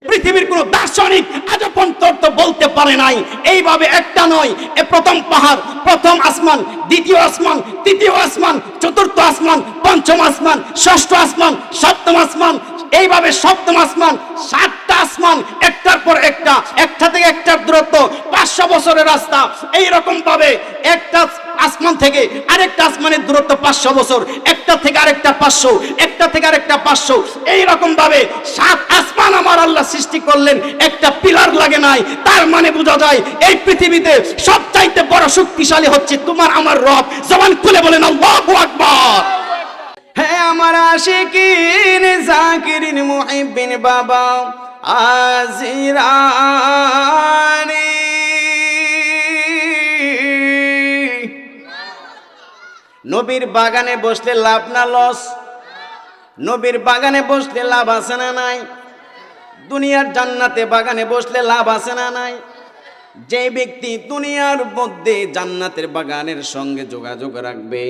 পৃথিবীর কোন দার্শনিক আজ পর্যন্ত বলতে পারে নাই। এইভাবে একটা নয়, এ প্রথম পাহাড়, প্রথম আসমান, দ্বিতীয় আসমান, তৃতীয় আসমান, চতুর্থ আসমান, পঞ্চম আসমান, ষষ্ঠ আসমান, সপ্তম আসমান, এইভাবে সপ্তম আসমান, 7টা আসমান, একটার পর একটা, একটা থেকে একটার দূরত্ব 500 বছরের রাস্তা। এইরকম ভাবে একটা আসমান থেকে আরেকটা আসমানের দূরত্ব 500 বছর, একটা থেকে আরেকটা 500, একটা থেকে আরেকটা 500। এইরকম ভাবে 7 আসমান আমার আল্লাহ সৃষ্টি করলেন, একটা পিলার লাগে নাই। তার মানে বোঝা যায় এই পৃথিবীতে সবচাইতে বড় শক্তিশালী হচ্ছে তোমার আমার রব। জবান খুলে বলেন আল্লাহু আকবার। হে আমার আশিকিন জাকিরিন মুহিব্বিন বাবা আজিরানি, নবীর বাগানে বসলে লাভ না লস? নবীর বাগানে বসলে লাভ আছে না নাই? দুনিয়ার জান্নাতে বাগানে বসলে লাভ আছে না নাই? যে ব্যক্তি দুনিয়ার মধ্যে জান্নাতের বাগানের সঙ্গে যোগাযোগ রাখবে,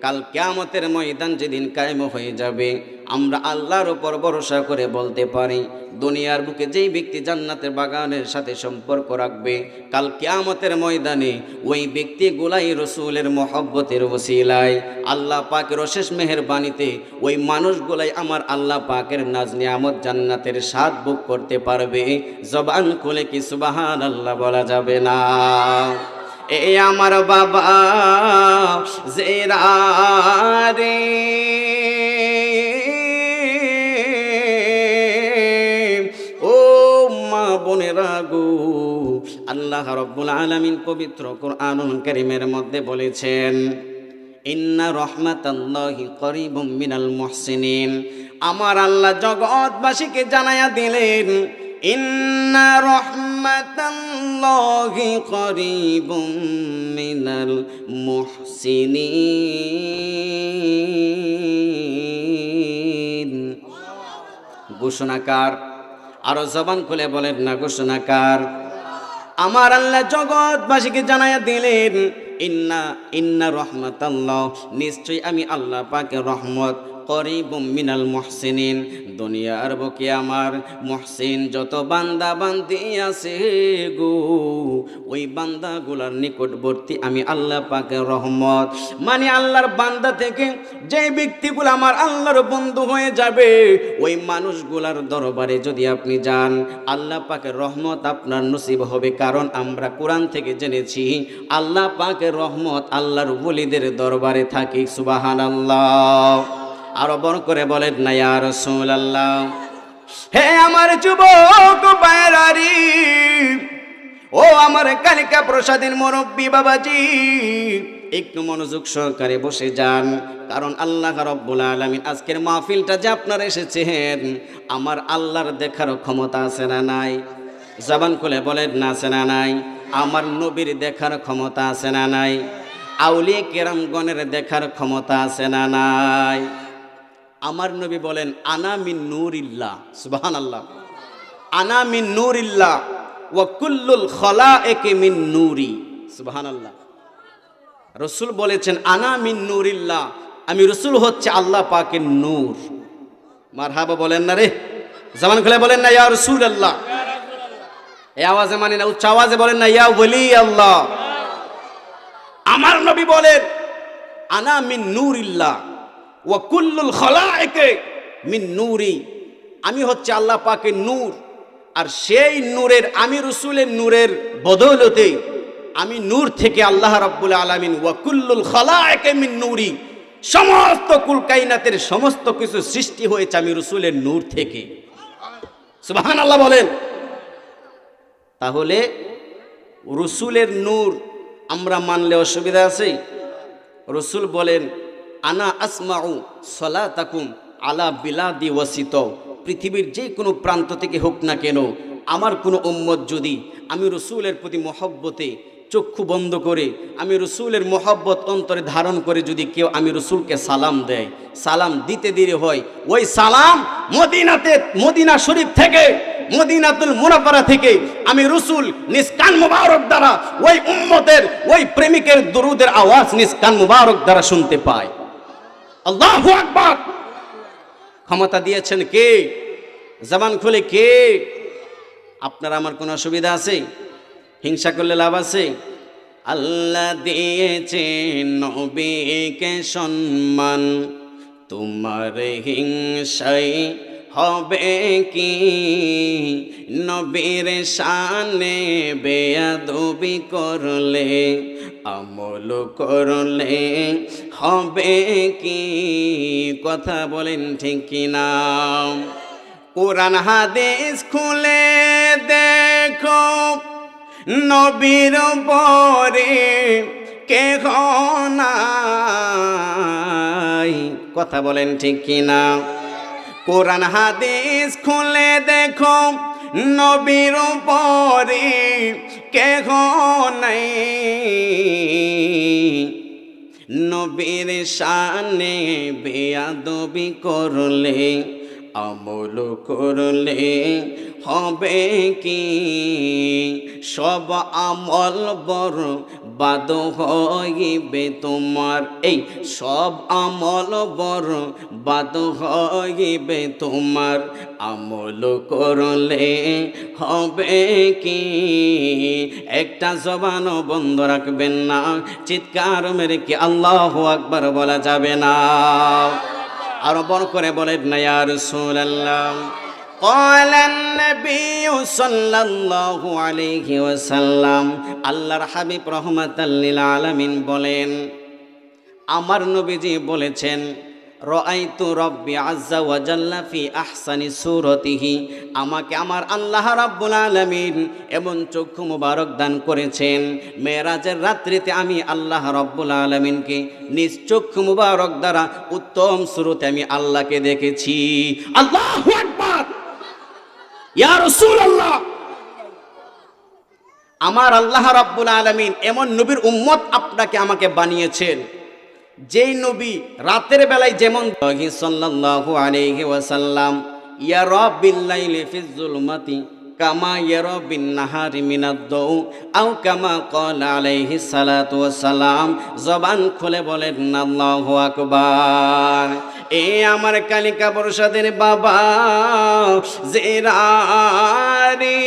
কাল কিয়ামতের ময়দান যেদিন কায়েম হয়ে যাবে, আমরা আল্লাহর উপর ভরসা করে বলতে পারি, দুনিয়ার বুকে যেই ব্যক্তি জান্নাতের বাগানের সাথে সম্পর্ক রাখবে, কাল কিয়ামতের ময়দানে ওই ব্যক্তিগুলাই রসুলের মহব্বতের ওসিলায় আল্লাহ পাকের অশেষ মেহেরবানিতে ওই মানুষগুলাই আমার আল্লাহ পাকের নাজ নিয়ামত জান্নাতের স্বাদ ভোগ করতে পারবে। জবান খুলে কি সুবহানাল্লাহ বলা যাবে না? এ আমার বাবা জেরা রে, ও মা বোনেরা গো, আল্লাহ রাব্বুল আলামিন পবিত্র কোরআনুল কারীমের মধ্যে বলেছেন, ইন্না রাহমাতাল্লাহি করিবুম মিনাল মুহসিনিন। আমার আল্লাহ জগৎবাসীকে জানায়া দিলেন, ইন্না রাহমাতাল্লাহি করিবুম মিনাল মুহসিনিন। ঘোষণাকার, আরো জবান খুলে বলেন না ঘোষণাকার। আমার আল্লাহ জগৎবাসীকে জানায়া দিলেন, ইন্না রাহমাতাল্লাহ, নিশ্চয়ই আমি আল্লাহ পাকের রহমত, করিবুম মিনাল মুহসিনিন, দুনিয়ার বুকে আমার মুহসিন যত বান্দা বান্দি আছে গো, ওই বান্দাগুলার নিকটবর্তী আমি আল্লাহ পাকের রহমত। মানে আল্লাহর বান্দা থেকে যে ব্যক্তিগুলো আমার আল্লাহর বন্ধু হয়ে যাবে, ওই মানুষগুলার দরবারে যদি আপনি যান, আল্লাহ পাকের রহমত আপনার নসিব হবে। কারণ আমরা কোরআন থেকে জেনেছি আল্লাহ পাকের রহমত আল্লাহর ওলিদের দরবারে থাকে। সুবহানাল্লাহ। আরো বড় করে বলেন না ইয়া রাসূলুল্লাহ। হে আমার যুবক ভাইরারি, ও আমার কালিকা প্রসাদের মুরব্বী বাবাজি, একটু মনোযোগ সহকারে বসে যান। কারণ আল্লাহ রাব্বুল আলামিন আজকের মাহফিলটা যে আপনারা এসেছেন, আমার আল্লাহর দেখার ক্ষমতা আছে না নাই? জবান খুলে বলেন না আছে না নাই? আমার নবীর দেখার ক্ষমতা আছে না নাই? আউলিয়া কেরামগণের দেখার ক্ষমতা আছে না নাই? আমার নবী বলেন, আনা মিন নূরিল্লাহ। সুবহানাল্লাহ। আনা মিন নূরিল্লাহ ওয়া কুল্লুল খালায়েকি মিন নূরি। সুবহানাল্লাহ। রাসূল বলেছেন, আনা মিন নূরিল্লাহ, আমি রাসূল হচ্ছে আল্লাহ পাকের নূর। মারহাবা বলেন না রে? জবান খুলে বলেন না ইয়া রাসূলুল্লাহ। এই আওয়াজে মানে না, উচ্চ আওয়াজে বলেন না ইয়া ওলি আল্লাহ। আমার নবী বলেন, আনা মিন নূরিল্লাহ ওয়া কুল্লুল খালায়েকি মিন নূরি, আমি হচ্ছে আল্লাহ পাকের নূর, আর সেই নূরের, আমি রাসূলের নূরের বদৌলতে, আমি নূর থেকে আল্লাহ রাব্বুল আলামিন ওয়া কুল্লুল খালায়েকি মিন নূরি, সমস্ত কুল কায়নাতের সমস্ত কিছু সৃষ্টি হয়েছে আমি রাসূলের নূর থেকে। সুবহানাল্লাহ বলেন। তাহলে রাসূলের নূর আমরা মানলে অসুবিধা আছে? রাসূল বলেন, আনা আসমাউ সালাতাকুম আলা বিলাদি ওয়াসিত, পৃথিবীর যে কোনো প্রান্ত থেকে হোক না কেন, আমার কোনো উম্মত যদি আমি রাসূলের প্রতি মহব্বতে চক্ষু বন্ধ করে, আমি রাসূলের মহব্বত অন্তরে ধারণ করে যদি কেউ আমি রাসূলকে সালাম দেয়, সালাম দিতে দেরি হয়, ওই সালাম মদিনা শরীফ থেকে, মদিনাতুল মুনাওয়ারা থেকে আমি রাসূল নিজ কান মুবারক দ্বারা ওই উম্মতের, ওই প্রেমিকের দরুদের আওয়াজ নিজ কান মুবারক দ্বারা শুনতে পাই। আল্লাহু আকবার। ক্ষমতা দিয়েছেন কে? জবান খুলে কে? আপনার আমার কোনো অসুবিধা আছে? হিংসা করলে লাভ আছে? আল্লাহ দিয়েছে নবীকে সম্মান, তোমার হিংসাই হবে কি? নবীর শানে বেয়াদবি করলে, আমল করলে হবে কি? কথা বলেন ঠিক কিনা? কোরআন হাদিস খুলে দেখো, নবীর পরে কেহ নাই। কথা বলেন ঠিক কিনা? কোরআন হাদিস খুলে দেখো, নবীর পরে কেহ নাই। নবীর শানে বেয়াদবি করলে, আমল করলে হবে কি? সব আমল বরবাদ হইবে তোমার, এই সব আমল বরবাদ হইবে তোমার, আমল করলে হবে কি? একটা জবানও বন্ধ রাখবেন না, চিৎকার মেরে কি আল্লাহু আকবার বলা যাবে না? আরো বড় করে বলেন না ইয়া রাসূলুল্লাহ। ক্বালান নবী সাল্লাল্লাহু আলাইহি ওয়াসাল্লাম, আল্লাহর হাবিব রাহমাতাল লিল আলামিন বলেন, আমার নবীজি বলেছেন, রাআইতু রাব্বি আযজা ওয়া জাল্লা ফি আহসানি সূরাতিহি, আমাকে আমার আল্লাহ রাব্বুল আলামিন এমন চক্ষু মুবারক দান করেছেন, মেরাজের রাত্রিতে আমি আল্লাহ রাব্বুল আলামিনকে নিজ চক্ষু মুবারক দ্বারা উত্তম সুরতে আমি আল্লাহকে দেখেছি। আল্লাহু আকবার, ইয়া রাসূলুল্লাহ। আমার আল্লাহ রাব্বুল আলামিন এমন নবীর উম্মত আপনাকে আমাকে বানিয়েছেন, যেই নবী রাতের বেলায় যেমন সাল্লাল্লাহু আলাইহি ওয়াসাল্লাম ইয়ারা বিল লাইলি ফিজ যুলমাতি কামা ইয়ারা বিন নাহারি মিনাদ দাউ আও কামা ক্বালা আলাইহি সালাতু ওয়াসালাম। জবান খুলে বলেন আল্লাহু আকবার। এ আমার কালিকা বর্ষাদের বাবা জেরারি,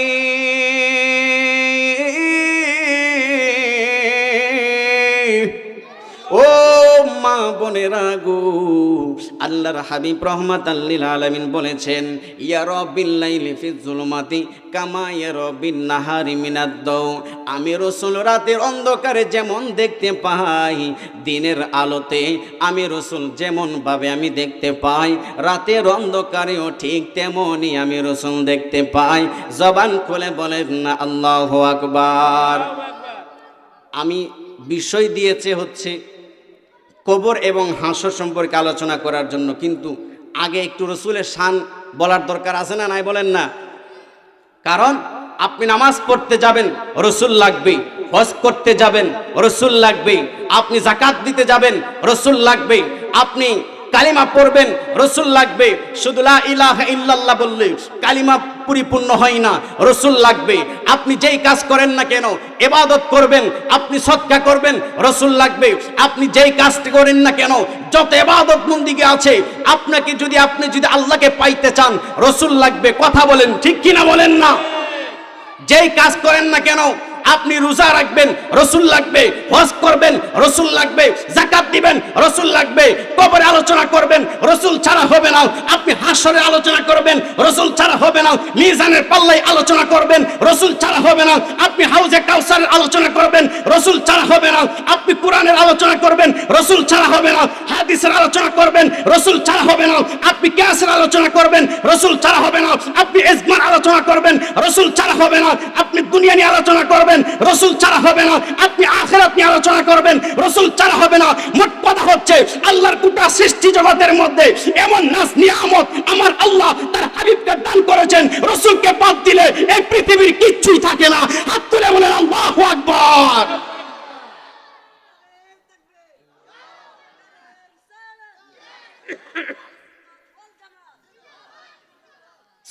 ও মা বোনেরা গো, আল্লাহর হাবিব রাহমাতাল লিল আলামিন বলেছেন, ইয়ারা বিল লাইলি ফিজ যুলমাতি কামা ইয়ারা বিন নাহারি মিনাদ দাউ। আমি রাসূল রাতের অন্ধকারে যেমন দেখতে পাই, দিনের আলোতে আমি রাসূল যেমন ভাবে আমি দেখতে পাই, রাতের অন্ধকারেও ঠিক তেমনই আমি রাসূল দেখতে পাই। জবান খুলে বলেন না আল্লাহু আকবার। আমি বিষয় দিয়েছে হচ্ছে কবর এবং হাসর সম্পর্কে আলোচনা করার জন্য, কিন্তু আগে একটু রসুলের শান বলার দরকার আছে না নাই? বলেন না। কারণ আপনি নামাজ পড়তে যাবেন, রসুল লাগবে। হজ করতে যাবেন, রসুল লাগবে। আপনি যাকাত দিতে যাবেন, রসুল লাগবে। আপনি কালিমা পড়বেন, রসুল লাগবে। শুধু লা ইলাহা ইল্লাল্লাহ বললে কালিমা পরিপূর্ণ হয় না, রসুল লাগবে। আপনি যেই কাজ করেন না কেন, ইবাদত করবেন, আপনি সদকা করবেন, রসুল লাগবে। আপনি যেই কাজটি করেন না কেন, যত ইবাদত বন্দেগী আছে, আপনি যদি আল্লাহকে পাইতে চান, রসুল লাগবে। কথা বলেন ঠিক কিনা? বলেন না। যেই কাজ করেন না কেন, আপনি রোজা রাখবেন, রসুল লাগবে। হজ করবেন, রসুল লাগবে। যাকাত দিবেন, রসুল লাগবে। কবরে আলোচনা করবেন, রসুল ছাড়া হবে না। আপনি হাসরে আলোচনা করবেন, রসুল ছাড়া হবে না। মিজানের পাল্লায় আলোচনা করবেন, রসুল ছাড়া হবে না। আপনি হাউজে কাউসারের আলোচনা করবেন, রসুল ছাড়া হবে না। আপনি কোরআনের আলোচনা করবেন, রসুল ছাড়া হবে না। হাদিসের আলোচনা করবেন, রসুল ছাড়া হবে না। আপনি কিয়াসের আলোচনা করবেন, রসুল ছাড়া হবে না। আপনি ইজমার আলোচনা করবেন, রসুল ছাড়া হবে না। আপনি দুনিয়া নিয়ে আলোচনা করবেন, রসুল ছাড়া হবে না। আপনি আখিরাত নিয়ে আলোচনা করবেন, রসুল ছাড়া হবে না। মোট কথা হচ্ছে, আল্লাহর গোটা সৃষ্টি জগতের মধ্যে এমন নাজ নিয়ামত আমার আল্লাহ তার হাবিবকে দান করেছেন, রসুলকে বাদ দিলে এই পৃথিবীর কিচ্ছুই থাকে না। হাত তুলে বলেন আল্লাহু আকবার।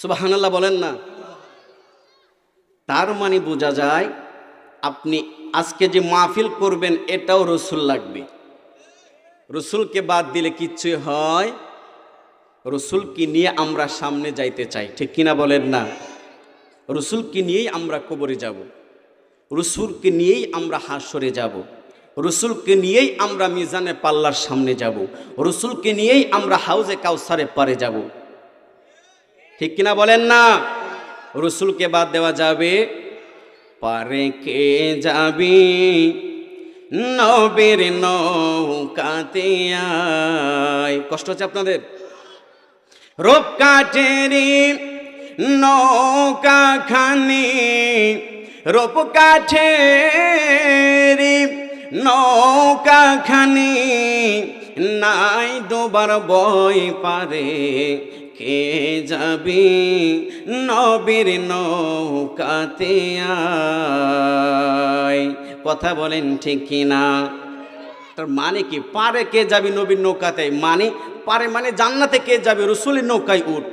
সুবহানাল্লাহ বলেন না। তার মানে বোঝা যায়, আপনি আজকে যে মাহফিল করবেন, এটাও রসুল লাগবে। রসুলকে বাদ দিলে কিচ্ছুই হয়। রসুলকে নিয়ে আমরা সামনে যাইতে চাই, ঠিক কিনা? বলেন না। রসুলকে নিয়েই আমরা কবরে যাব, রসুলকে নিয়েই আমরা হাসরে যাব, রসুলকে নিয়েই আমরা মিজানের পাল্লার সামনে যাব, রসুলকে নিয়েই আমরা হাউজে কাউসারে পারে যাব। ঠিক কিনা বলেন না? রসুলকে বাদ দেওয়া যাবে? পারে কে যাবি নবীর নৌকাতে আয়। কষ্ট হচ্ছে আপনাদের? রূপ কাঠেরি নৌকা খানি, রূপ কাঠেরি নৌকা খানি, নাই ডোবার বই পারে কে যাবি নবীর নৌকাতে আয়। কথা বলেন ঠিক কিনা? তার মানে কি? পারে কে যাবি নবীর নৌকাতে, মানে পারে মানে জান্নাতে কে যাবে? রসুলের নৌকায় উঠ।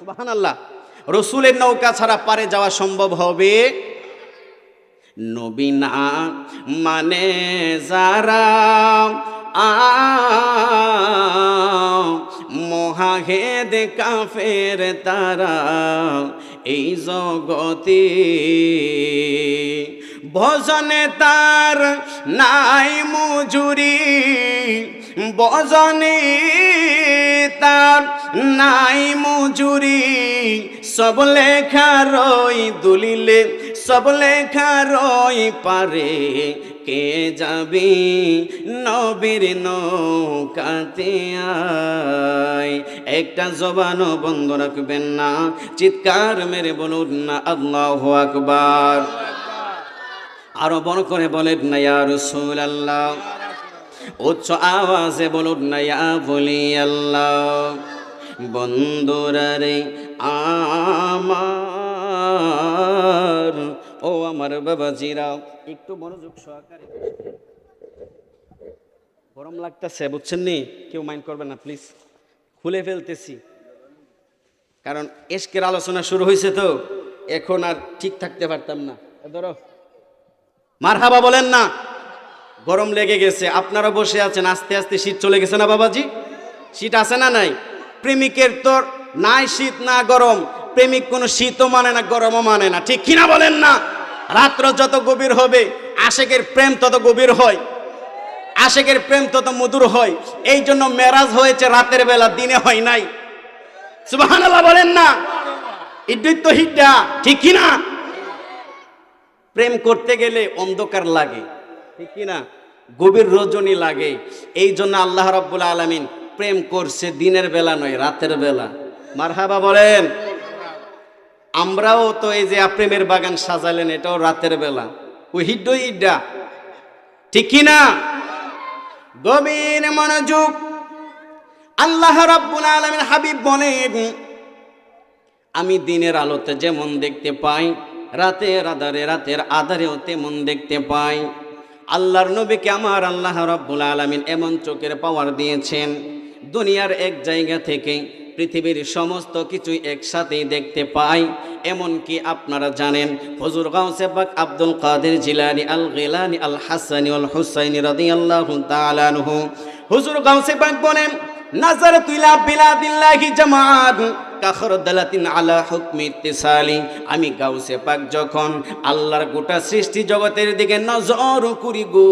সুবহানাল্লাহ। রসুলের নৌকা ছাড়া পারে যাওয়া সম্ভব হবে? নবী না মানে যারা মহাহেদ কাফের তারা এই জগতে, ভজনে তার নাই মজুরি, ভজনে তার নাই মজুরি, সব লেখা রই দলিলে, সব লেখা রই পারে কে যাবি নবীর নৌকাতে আয়। একটা জবানও বন্ধ রাখবেন না, চিৎকার মেরে বলুন না আল্লাহু আকবার। আরো বড় করে বলেন না ইয়া রাসূলুল্লাহ। উচ্চ আওয়াজে বলুন না ইয়া ওলিয়াল্লাহ। বন্ধুরা রে আমার, ও আমার বাবাজিরা, একটু মনোযোগ সহকারে। গরম লাগতেছে বুঝছেন নি? কেউ মাইন্ড করবেন না প্লিজ, খুলে ফেলতেছি, কারণ এশকের আলোচনা শুরু হয়েছে তো এখন আর ঠিক থাকতে পারতাম না। ধরো মারহাবা বলেন না? গরম লেগে গেছে, আপনারা বসে আছেন, আস্তে আস্তে শীত চলে গেছে না বাবাজি? শীত আছে না নাই? প্রেমিকের তোর নাই শীত না গরম, প্রেমিক কোনো শীতও মানে না গরমও মানে না, ঠিক কিনা বলেন না? রাত্র যত গভীর হবে আশেকের প্রেম তত গভীর হয়, আশেকের প্রেম তত মধুর হয়। এই জন্য মেরাজ হয়েছে রাতের বেলা, দিনে হয় নাই। সুবহানাল্লাহ বলেন না? ইদ্যুৎ তো হিডা, ঠিক কিনা? প্রেম করতে গেলে অন্ধকার লাগে, ঠিক কিনা? গভীর রজনী লাগে। এই জন্য আল্লাহ রাব্বুল আলামিন প্রেম করছে দিনের বেলা নয়, রাতের বেলা। মারহাবা বলেন। আমরাও তো এই যে প্রেমের বাগান সাজালেন, এটাও রাতের বেলা, ওই হিড্ডো ইড্ডা, ঠিক কিনা? গভীর মনোযোগ। আল্লাহ রাব্বুল আলামিন হাবিব বলেন, আমি দিনের আলোতে যেমন দেখতে পাই, রাতের আধারেও তেমন দেখতে পাই। আল্লাহর নবীকে আমার আল্লাহ রাব্বুল আলামিন এমন চোখের পাওয়ার দিয়েছেন, দুনিয়ার এক জায়গা থেকে পৃথিবীর সমস্ত কিছুই একসাথেই দেখতে পাই। এমনকি আপনারা জানেন হুজুর গাউসে পাক আব্দুল কাদের জিলানী আল গিলানী আল হাসানী আল হুসাইনী রাদিয়াল্লাহু তাআলা আনহু, হুজুর গাউসে পাক বলেন, নাযারাতু ইলা বিলাদিল্লাহি জামাআত কাখরদালাতিন আলা হুকমি ইত্তিসালি। আমি গাউসে পাক যখন আল্লাহর গোটা সৃষ্টি জগতের দিকে নজর করি গো,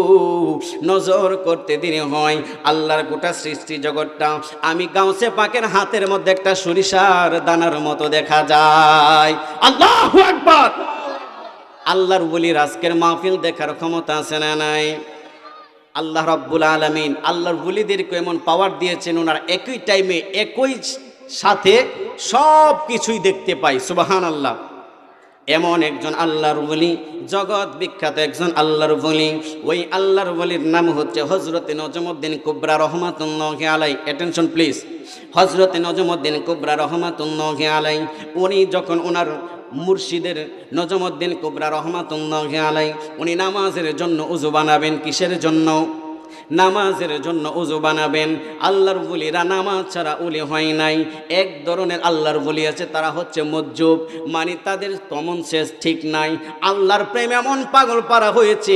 নজর করতে দেরি হয়, আল্লাহর গোটা সৃষ্টি জগৎটা আমি গাউসে পাকের হাতের মধ্যে একটা সরিষার দানার মতো দেখা যায়। আল্লাহু আকবার। আল্লাহর ওলির আজকের মাহফিল দেখার ক্ষমতা আছে না নাই? আল্লাহ রাব্বুল আলামিন আল্লাহর ওলিদেরকে এমন পাওয়ার দিয়েছেন, ওনার একই টাইমে একই সাথে সব কিছুই দেখতে পাই। সুবহানাল্লাহ। এমন একজন আল্লাহর ওলি, জগৎ বিখ্যাত একজন আল্লাহর ওলি, ওই আল্লাহর ওলির নাম হচ্ছে হযরতে নজমুদ্দিন কুবরা রহমাতুল্লাহি আলাইহি। Attention please. হযরতে নজমুদ্দিন কুবরা রহমাতুল্লাহি আলাইহি, উনি যখন ওনার মুর্শিদের নজমুদ্দিন কুবরা রহমাতুল্লাহি আলাইহি উনি নামাজের জন্য উযু বানাবেন। কিসের জন্য? নামাজের জন্য উযু বানাবেন। আল্লাহর ওলিরা নামাজ ছাড়া ওলি হয় নাই। এক ধরনের আল্লাহর ওলি আছে, তারা হচ্ছে মজ্জুব, মানে তাদের কমন সেন্স ঠিক নাই। আল্লাহর প্রেম এমন পাগল পারা হয়েছে,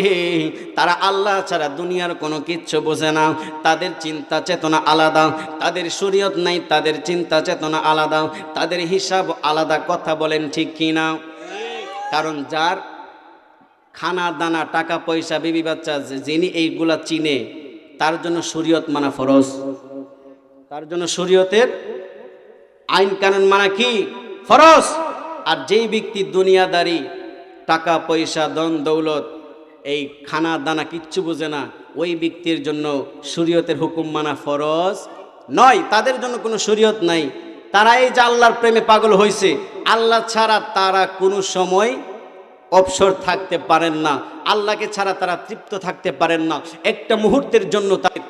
তারা আল্লাহ ছাড়া দুনিয়ার কোনো কিচ্ছু বোঝে না। তাদের চিন্তা চেতনা আলাদা, তাদের শরীয়ত নাই, তাদের চিন্তা চেতনা আলাদা, তাদের হিসাব আলাদা। কথা বলেন ঠিক কিনা? কারণ যার খানা দানা টাকা পয়সা বিবি বাচ্চা যিনি এইগুলা চিনে তার জন্য শরীয়ত মানা ফরজ, তার জন্য শরীয়তের আইন কানুন মানা কি ফরজ। আর যেই ব্যক্তি দুনিয়াদারি টাকা পয়সা ধন দৌলত এই খানা দানা কিচ্ছু বোঝে না, ওই ব্যক্তির জন্য শরীয়তের হুকুম মানা ফরজ নয়, তাদের জন্য কোনো শরীয়ত নাই। তারা এই যে আল্লাহর প্রেমে পাগল হয়েছে, আল্লাহ ছাড়া তারা কোনো সময় অবসর থাকতে পারেন না, আল্লাহকে ছাড়া তারা তৃপ্ত থাকতে পারেন না। একটা মুহূর্তের জন্য তাদের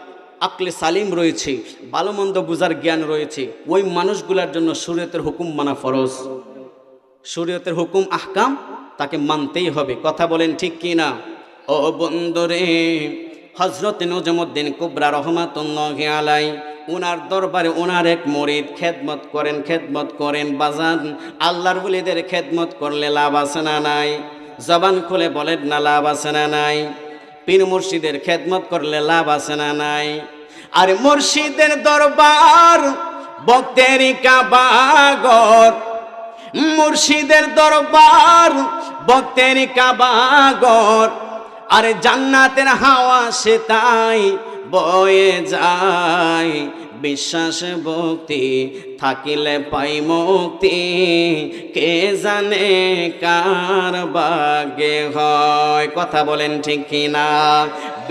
আকলে সালিম রয়েছে, ভালো মন্দ বুঝার জ্ঞান রয়েছে, ওই মানুষগুলোর জন্য শরীয়তের হুকুম মানা ফরজ। শরীয়তের হুকুম আহকাম তাকে মানতেই হবে। কথা বলেন ঠিক কি না? ও বন্ধুরে, হযরত নজমুদ্দিন কুবরা রহমাতুল্লাহি আলাই, ওনার দরবারে ওনার এক মুরিদ খেদমত করেন বাজান। আল্লাহর ওলিদের খেদমত করলে লাভ আছে না নাই? জবান খুলে বলেন না লাভ আছে না নাই? পীর মুর্শিদের খেদমত করলে লাভ আছে না নাই? আর মুর্শিদের দরবার ভক্তেরই কাবাগর, মুর্শিদের দরবার ভক্তেরই কাবাগর, আরে জান্নাতের হাওয়া সে তাই বয়ে যায়। বিশ্বাস ভক্তি থাকিলে পাই মুক্তি, কে জানে কার ভাগ্যে হয়। কথা বলেন ঠিক কিনা?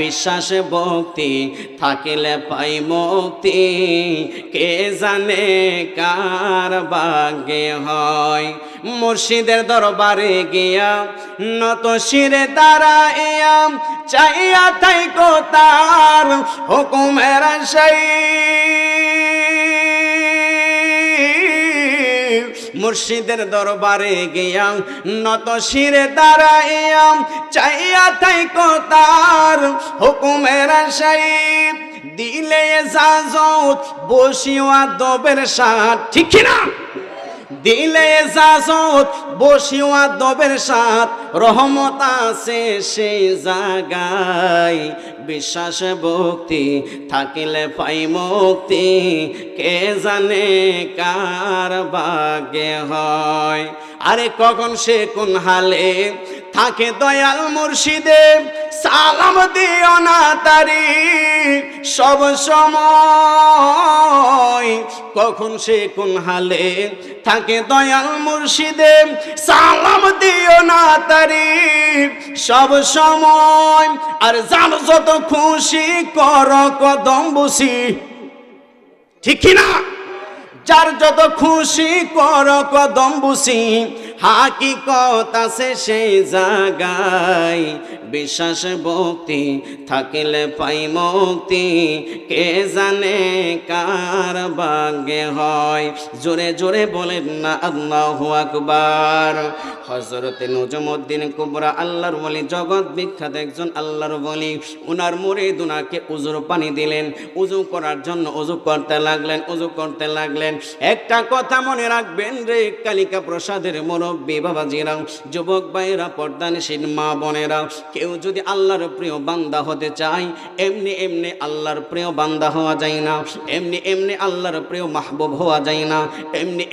বিশ্বাস ভক্তি থাকিলে পাই মুক্তি, কে জানে কার ভাগ্যে হয়। মুর্শিদের দরবারে গিয়া নত শিরে দাঁড়াইয়া চাইয়া থাইকো তার হুকুমের আশায়। মুর্শিদের দরবারে গিয়া নত শিরে দাঁড়াইয়া চাইয়া থাইকো তার হুকুমের আশায়। দিলে ইজাজত বসিয়া দবের সাথ, ঠিক কিনা? দিলে ইজাজত বসিয়া দবের সাথ, রহমত আছে সেই জায়গায়। বিশ্বাস ভক্তি থাকিলে পাই মুক্তি, কে জানে কার ভাগ্যে হয়। আরে কখন সে কোন হালে থাকে দয়াল মুর্শিদে, সালাম দিও না তারি সব সময়। কখন সে কোন হালে থাকে দয়াল মুর্শিদে, সালাম দিও না তারি সব সময়। আর যার যত খুশি কর কদম বুসি, ঠিক না? যার যত খুশি কর কদম বুসি, হাকিকত আছে সেই জায়গায়। বিশ্বাস ভক্তি থাকিলে পাই মুক্তি, কে জানে কার ভাগ্যে হয়। জোরে জোরে বলেন না আল্লাহু আকবার। হযরতে নজমুদ্দিন কুবরা আল্লাহর ওলি, জগৎ বিখ্যাত একজন আল্লাহর ওলি, উনার মুরিদ উনাকে উজুর পানি দিলেন। উজু করার জন্য উজু করতে লাগলেন। একটা কথা মনে রাখবেন রে কালিকা প্রসাদের মুরব্বী বাবাজিরা, যুবক ভাইরা, পর্দানিশীল মা বোনেরা, কেউ যদি আল্লাহর প্রিয় বান্দা হতে চায়, এমনি আল্লাহর প্রিয় বান্দা হওয়া যায় না, এমনি আল্লাহর প্রিয় মাহবুব হওয়া যায় না,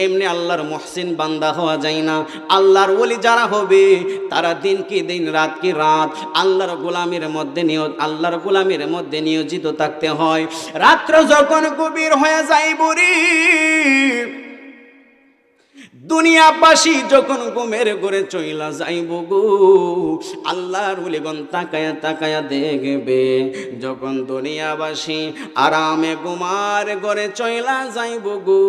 এমনি আল্লাহর মুহসিন বান্দা হওয়া যায় না। আল্লাহর ওলি যারা হবে তারা দিন কি দিন রাত কি রাত আল্লাহর গোলামের মধ্যে নিয়োজিত থাকতে হয়। রাত্র যখন গভীর হয়ে যায় বুড়ি, দুনিয়াবাসী যখন ঘুমের ঘরে চইলা যাইব গো, আল্লাহর ওলিগণ তাকায়া দেখবে যখন দুনিয়াবাসী আরামে ঘুমার ঘরে চইলা যাইব গো,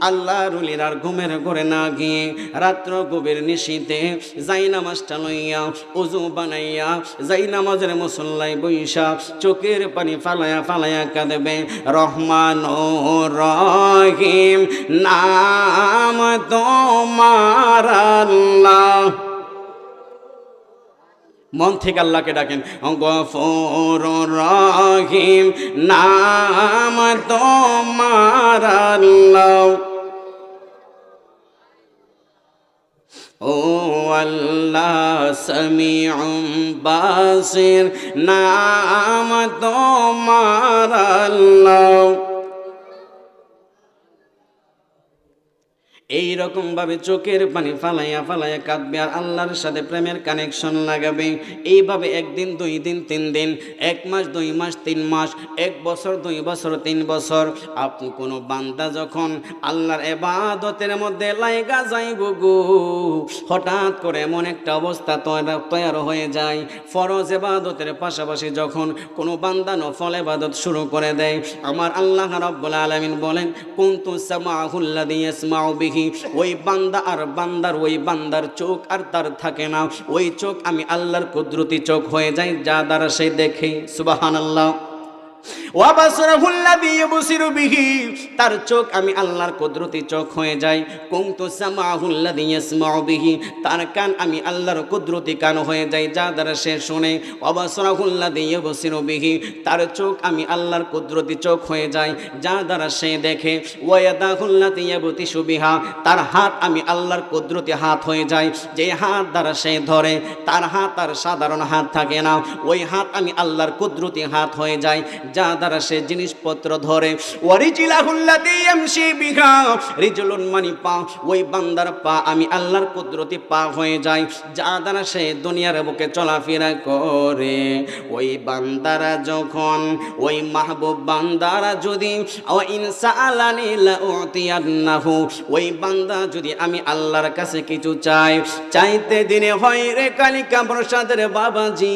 আল্লাহর ওলির আর ঘুমের ঘরে না গিয়ে রাত্র গভীর নিশীতে যাই নামাজটা লইয়া ওযু বানাইয়া যাই নামাজের মুসল্লায় বইসা চোখের পানি ফালায়া কাঁদবে। রহমানুর রহিম নাম তোমার আল্লাহ। মন থেকে আল্লাহকে ডাকেন। গফুরুর রহিম নাম তোমার আল্লাহ। ও আল্লাহ সামিউম বাসির নাম তোমার আল্লাহ। এই এইরকম ভাবে চোখের পানি ফালাইয়া ফালাইয়া কাঁদবে আর আল্লাহর সাথে প্রেমের কানেকশন লাগাবে। এইভাবে একদিন, 2 দিন, 3 দিন, 1 মাস, 2 মাস, 3 মাস, 1 বছর, 2 বছর, 3 বছর, আপনি কোনো বান্দা যখন আল্লাহর ইবাদতের মধ্যে লাইগা যাইব গো, হঠাৎ করে এমন একটা অবস্থা তৈরি হয়ে যায়, ফরজ ইবাদতের পাশাপাশি যখন কোনো বান্দা নফল ইবাদত শুরু করে দেয়, আমার আল্লাহ রাব্বুল আলামিন বলেন কুনতু সামাউল্লাযী ইয়াসমাউ বিহি, ওই বান্দা আর বান্দার, ওই বান্দার চোখ আর তার থাকে না, ওই চোখ আমি আল্লাহর কুদরতি চোখ হয়ে যায়, যা দ্বারা সে দেখে। সুবহানাল্লাহ। ওয়াবাসরাহুল্লাযী ইউবসিরু বিহি, তার চোখ আমি আল্লাহর কুদরতি চোখ হয়ে যায়। কুনতু সামাউল্লাযী ইয়াসমাউ বিহি, তার কান আমি আল্লাহর কুদরতি কান হয়ে যায়, যা দ্বারা সে শুনে। ওয়াবাসরাহুল্লাযী ইউবসিরু বিহি, তার চোখ আমি আল্লাহর কুদরতি চোখ হয়ে যায়, যা দ্বারা সে দেখে। ওয়ায়াদাহুল্লাযী ইয়াবতিশু বিহা, তার হাত আমি আল্লাহর কুদরতি হাত হয়ে যায়, যে হাত দ্বারা সে ধরে। তার হাত আর সাধারণ হাত থাকে না, ওই হাত আমি আল্লাহর কুদরতি হাত হয়ে যায়, যা দ্বারা সে জিনিসপত্র ধরে। ওয়ারিজিলাহুল্লাযী ইয়ামশি বিহা, রিজলুন মানি পা, ওই বান্দার পা আমি আল্লাহর কুদরতি পা হয়ে যায়, যা দ্বারা সে দুনিয়ার বুকে চলাফেরা করে। ওই বান্দারা যখন, ওই মাহবুব বান্দারা যদি ইনসাআলানি লাউতিয়ান্নাহু, ওই বান্দা যদি আমি আল্লাহর কাছে কিছু চাই, চাইতে দিনে হয় রে কালিকা প্রসাদের বাবাজি,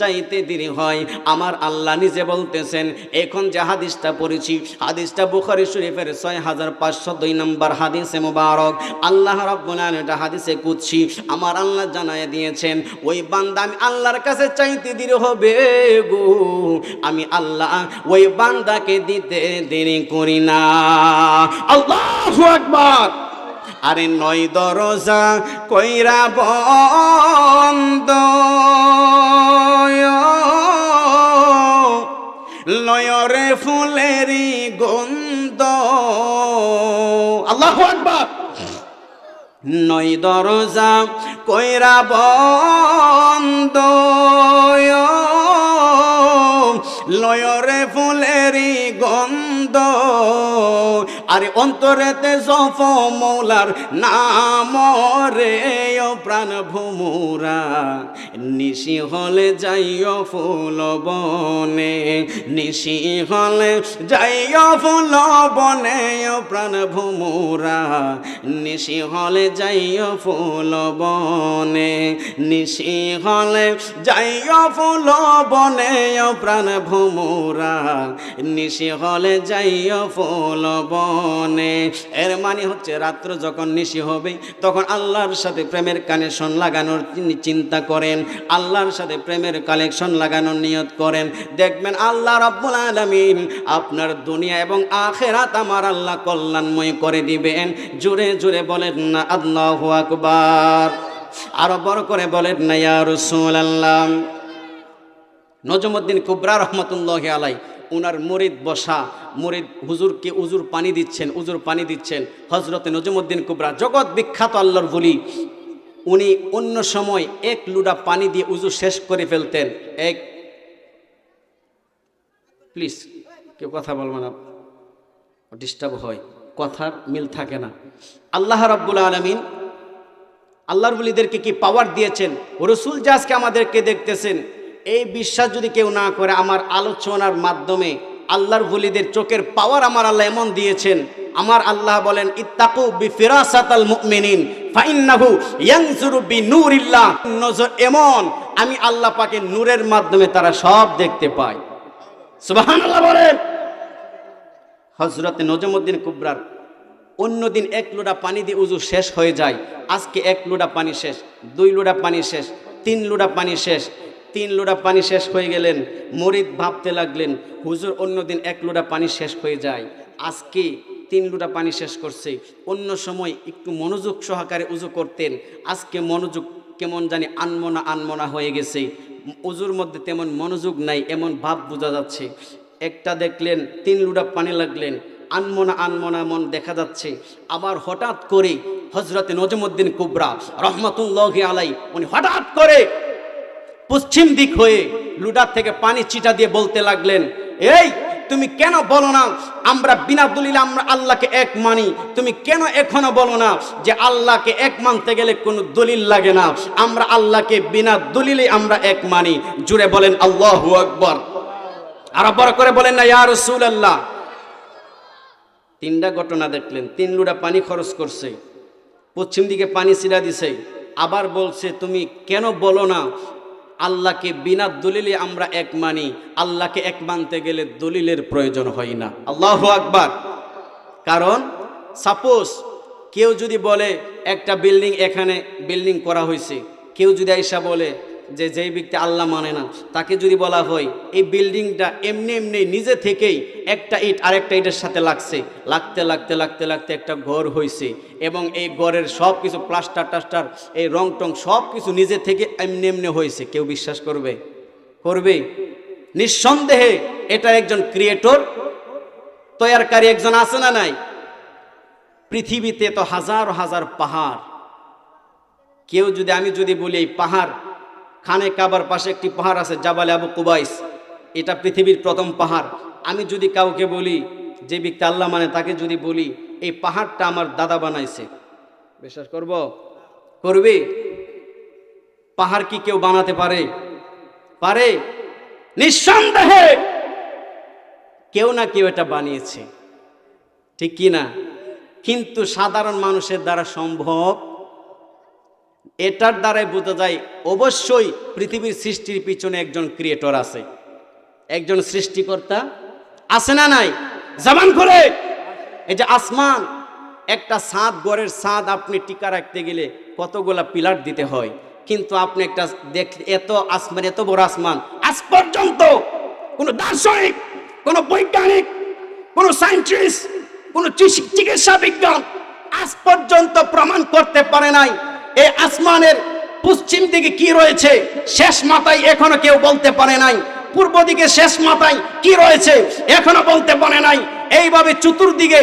চাইতে দিনে হয়। আমার আল্লাহ নিজে বলতেছেন, এখন যে হাদিসটা পড়েছি, হাদিসটা বুখারী শরীফের 6502 নম্বর হাদিসে মুবারক। আল্লাহ রাব্বুল আলামিন এটা হাদিসে কুদসি আমার আল্লাহ জানায় দিয়েছেন, ওই বান্দা আমি আল্লাহর কাছে চাইতে দেরি হবে গো, আমি আল্লাহ ওই বান্দাকে দিতে দেরি করি না। আল্লাহু আকবার। আরে 9 দরজা কইরা বন্ধ, লয়রে ফুলেরই গন্ধ। আল্লাহু আকবার। 9 দরজা কইরা বন্ধ, লয়রে ফুলেরই গন্ধ। আরে অন্তরেতে জপ মৌলার নাম রে, ও প্রাণ ভুমুরা, নিশি হলে যাইও ফুল বনে, নিশি হলে যাইও ফুল বনে, ও প্রাণ ভুমুরা, নিশি হলে যাইও ফুল বনে, নিশি হলে যাইও ফুল বনে, ও প্রাণ ভুমুরা, নিশি হলে যাইও ফুল বনে। এর মানে হচ্ছে রাত্র যখন নিশি হবে তখন আল্লাহর সাথে প্রেমের কানেকশন লাগানোর চিন্তা করেন, আল্লাহর সাথে প্রেমের কানেকশন লাগানোর নিয়ত করেন। দেখবেন আল্লাহ রাব্বুল আলামিন আপনার দুনিয়া এবং আখিরাত আমার আল্লাহ কল্যাণময় করে দিবেন। জোরে জোরে বলেন না আল্লাহু আকবার। আরো বড় করে বলেন না ইয়া রাসূলুল্লাহ। নজমউদ্দিন কুবরা রহমতুল্লাহি আলাইহি, উনার মুরিদ বসা, মুরিদ হুজুরকে উজুর পানি দিচ্ছেন, উজুর পানি দিচ্ছেন হযরতে নজমউদ্দিন কুবরা, জগৎ বিখ্যাত আল্লাহর ওলি। উনি অন্য সময় 1 লুডা পানি দিয়ে উজু শেষ করে ফেলতেন। প্লিজ কেউ কথা বলবেন না, ডিস্টার্ব হয়, কথার মিল থাকে না। আল্লাহ রাব্বুল আলামিন আল্লাহর ওলিদেরকে কি পাওয়ার দিয়েছেন, রাসূল যে আজকে আমাদেরকে দেখতেছেন, এই বিশ্বাস যদি কেউ না করে, আমার আলোচনার মাধ্যমে আল্লাহর ওলিদের চোখের পাওয়ার আমার আল্লাহ এমন দিয়েছেন। আমার আল্লাহ বলেন ইত্তাকু বিফিরাসাতাল মুমিনিন ফাইন্নাহু ইয়ানজুরু বিনূরিল্লাহ, নজর এমন আমি আল্লাহ পাকের নূরের মাধ্যমে তারা সব দেখতে পায়। সুবহানাল্লাহ বলেন। হযরতে নজমউদ্দিন কুবরার অন্যদিন 1 লোটা পানি দিয়ে উজু শেষ হয়ে যায়, আজকে 1 লোটা পানি শেষ, 2 লোটা পানি শেষ, 3 লোটা পানি শেষ। 3 লোটা পানি শেষ হয়ে গেলেন, মুরিদ ভাবতে লাগলেন হুজুর অন্যদিন 1 লোটা পানি শেষ হয়ে যায়, আজকে 3 লোটা পানি শেষ করছে। অন্য সময় একটু মনোযোগ সহকারে উজু করতেন, আজকে মনোযোগ কেমন জানি আনমনা আনমনা হয়ে গেছে, উজুর মধ্যে তেমন মনোযোগ নাই, এমন ভাব বোঝা যাচ্ছে। একটা দেখলেন 3 লোটা পানি লাগলেন, আনমনা আনমনা মন দেখা যাচ্ছে। আবার হঠাৎ করে হযরতে নজমউদ্দিন কুবরা রহমাতুল্লাহি আলাইহি উনি হঠাৎ করে পশ্চিম দিক হয়ে লুডার থেকে পানি চিটা দিয়ে বলতে লাগলেন, এই তুমি কেন বলো না আমরা বিনা দলিলে আমরা আল্লাহকে এক মানি? তুমি কেন এখনো বলো না যে আল্লাহকে এক মানতে গেলে কোনো দলিল লাগে না, আমরা আল্লাহকে বিনা দলিলে আমরা এক মানি? জুড়ে বলেন আল্লাহু আকবার। আর বড় করে বলেন না ইয়া রাসূলুল্লাহ। তিনটা ঘটনা দেখলেন, 3 লুটা পানি খরচ করছে, পশ্চিম দিকে পানি ছিটা দিছে, আবার বলছে তুমি কেন বলো না আল্লাহকে বিনা দলিলে আমরা এক মানি? আল্লাহকে এক মানতে গেলে দলিলের প্রয়োজন হয় না। আল্লাহু আকবার। কারণ সাপোজ কেউ যদি বলে একটা বিল্ডিং এখানে বিল্ডিং করা হয়েছে, কেউ যদি আইসা বলে যে যেই ব্যক্তি আল্লাহ মানে না, তাকে যদি বলা হয় এই বিল্ডিংটা এমনি এমনি নিজে থেকেই একটা ইট আরেকটা ইটের সাথে লাগছে, লাগতে লাগতে লাগতে লাগতে একটা ঘর হয়েছে, এবং এই ঘরের সব কিছু প্লাস্টার টাস্টার এই রং টং সব কিছু নিজে থেকে এমনি এমনি হয়েছে, কেউ বিশ্বাস করবে? করবে? নিঃসন্দেহে এটা একজন ক্রিয়েটর, তৈয়ারকারী একজন আছে না নাই? পৃথিবীতে তো হাজার হাজার পাহাড়, কেউ যদি আমি যদি বলি এই পাহাড় খানে কাবার পাশে একটি পাহাড় আছে জাবালে আবু কুবাইস, এটা পৃথিবীর প্রথম পাহাড়, আমি যদি কাউকে বলি যে ব্যক্তি আল্লাহ মানে তাকে যদি বলি এই পাহাড়টা আমার দাদা বানাইছে, বিশ্বাস করব? করবে? পাহাড় কি কেউ বানাতে পারে? পারে? নিঃসন্দেহে কেউ না কেউ এটা বানিয়েছে, ঠিক কি না? কিন্তু সাধারণ মানুষের দ্বারা সম্ভব? এটার দ্বারাই বোঝা যায় অবশ্যই পৃথিবীর সৃষ্টির পিছনে একজন ক্রিয়েটর আছে, একজন সৃষ্টিকর্তা আছে না নাই? জবান করে এই যে আসমান, একটা ছাদ, ঘরের ছাদ আপনি টিকা রাখতে গেলে কতগুলা পিলার দিতে হয়, কিন্তু আপনি একটা দেখলে এত আসমান, এত বড় আসমান, আজ পর্যন্ত কোন দার্শনিক, কোন বৈজ্ঞানিক, কোন সায়েন্টিস্ট, কোন চিকিৎসা বিজ্ঞান আজ পর্যন্ত প্রমাণ করতে পারে নাই এই আসমানের পশ্চিম দিকে কি রয়েছে, শেষ মাথায় এখনো কেউ বলতে পারে নাই। পূর্ব দিকে শেষ মাথায় কি রয়েছে এখনো বলতে পারে নাই। এইভাবে চতুর্দিকে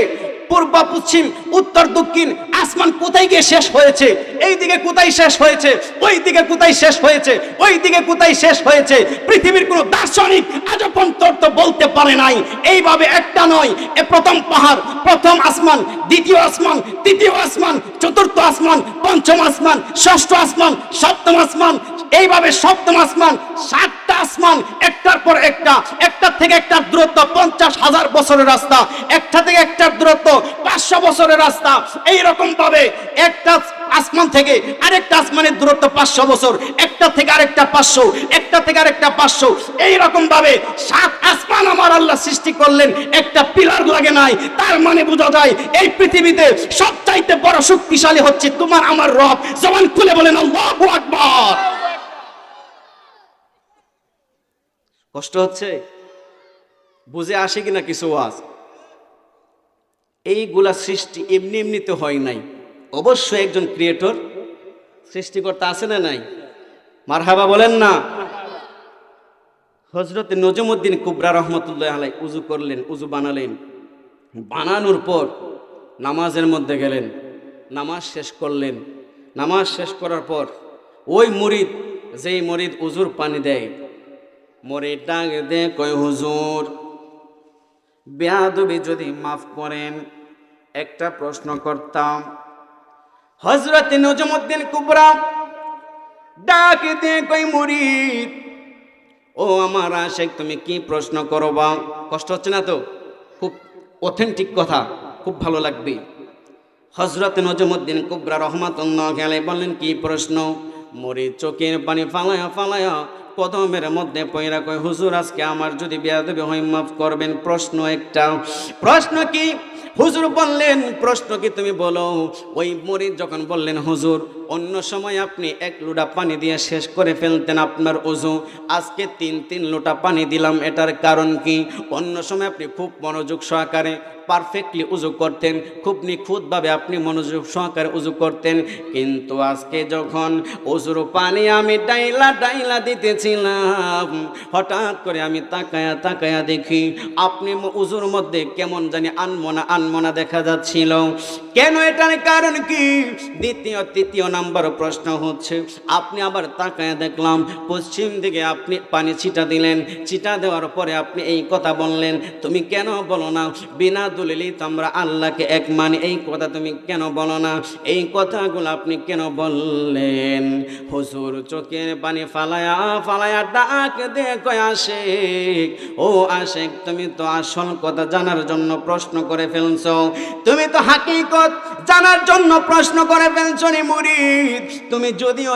পূর্ব পশ্চিম উত্তর দক্ষিণ আসমান কোথায় গিয়ে শেষ হয়েছে, এই দিকে কোথায় শেষ হয়েছে, ওই দিকে কোথায় শেষ হয়েছে, ওই দিকে কোথায় শেষ হয়েছে, পৃথিবীর কোনো দার্শনিক আজ পর্যন্ত বলতে পারে নাই। এইভাবে একটা নয়, এ প্রথম পাহাড়, প্রথম আসমান, দ্বিতীয় আসমান, তৃতীয় আসমান, চতুর্থ আসমান, পঞ্চম আসমান, ষষ্ঠ আসমান, সপ্তম আসমান, এইভাবে সপ্তম আসমান, 7টা আসমান, একটার পর একটা, একটার থেকে একটা দূরত্ব 50,000 বছরের রাস্তা, একটা থেকে একটা দূরত্ব 500 বছরের রাস্তা। এইরকম ভাবে একটা আসমান থেকে আরেকটা আসমানের দূরত্ব 500 বছর, একটা থেকে আরেকটা 500, একটা থেকে আরেকটা 500, এইরকম ভাবে 7 আসমান আমার আল্লাহ সৃষ্টি করলেন, একটা পিলার লাগে নাই। তার মানে বোঝা যায় এই পৃথিবীতে সবচাইতে বড় শক্তিশালী হচ্ছে তোমার আমার রব। জবান খুলে বলেন আল্লাহু আকবার। কষ্ট হচ্ছে? বুঝে আসে কিনা কিছু ওয়াজ? এইগুলা সৃষ্টি এমনি এমনিতে হয় নাই, অবশ্যই একজন ক্রিয়েটর, সৃষ্টিকর্তা আছে না নাই? মারহাবা বলেন না। হযরত নজমউদ্দিন কুবরা রহমতুল্লাহ আলাইহি উযু করলেন, উযু বানালেন, বানানোর পর নামাজের মধ্যে গেলেন, নামাজ শেষ করলেন। নামাজ শেষ করার পর ওই মুরিদ, যেই মুরিদ উযুর পানি দেয়, মুরিদ ডাক দে কয় হুজুর বেয়াদবি যদি মাফ করেন একটা প্রশ্ন করতাম। হযরত নজমউদ্দিন কুবরা ডাক দে কয় মুরিদ, ও আমার আশেক তুমি কি প্রশ্ন করবা? কষ্ট হচ্ছে না তো? খুব অথেন্টিক কথা, খুব ভালো লাগবে। হযরত নজমউদ্দিন কুবরা রহমাতুল্লাহ আলাইহি বললেন কি প্রশ্ন? মুরিদ চোখের পানি ফালায়া ফালায়া কদমের মধ্যে পয়রা কয় হুজুর আজকে আমার যদি বেয়াদবি হয় মাফ করবেন। প্রশ্ন একটা। প্রশ্ন কি? হুজুর বললেন প্রশ্ন কি তুমি বলো। ওই মুরিদ যখন বললেন হুজুর অন্য সময় আপনি 1 লোটা পানি দিয়ে শেষ করে ফেলতেন আপনার ওযু, আজকে 3 লোটা পানি দিলাম, এটার কারণ কি? অন্য সময় আপনি খুব মনোযোগ সহকারে পারফেক্টলি উযু করতেন, খুব নিখুঁতভাবে আপনি মনোযোগ সহকারে উযু করতেন, কিন্তু আজকে যখন উযুর পানি আমি ডাইলা ডাইলা দিতেছি যাচ্ছিলাম, হঠাৎ করে আমি তাকায়া দেখি আপনি উজুর মধ্যে কেমন জানি আনমনা দেখা যাচ্ছিল। কেন, এটার কারণ কি? তৃতীয় নাম্বার প্রশ্ন হচ্ছে, আপনি আবার তাকায়া দেখলাম পশ্চিম দিকে আপনি পানি ছিটা দিলেন, ছিটা দেওয়ার পরে আপনি এই কথা বললেন, তুমি কেন বলো না বিনা দলিলই তো আমরা আল্লাহকে এক মানি, এই কথা তুমি কেন বলো না? এই কথাগুলো আপনি কেন বললেন? হুজুর চোখের পানি ফালায়া ডাক দিয়ে কয়, আশেক, ও আশেক, তুমি তো আসল কথা জানার জন্য প্রশ্ন করে ফেলছো, তুমি তো হাকিকত জানার জন্য প্রশ্ন করে ফেলছো নি মুরিদ। তুমি যদিও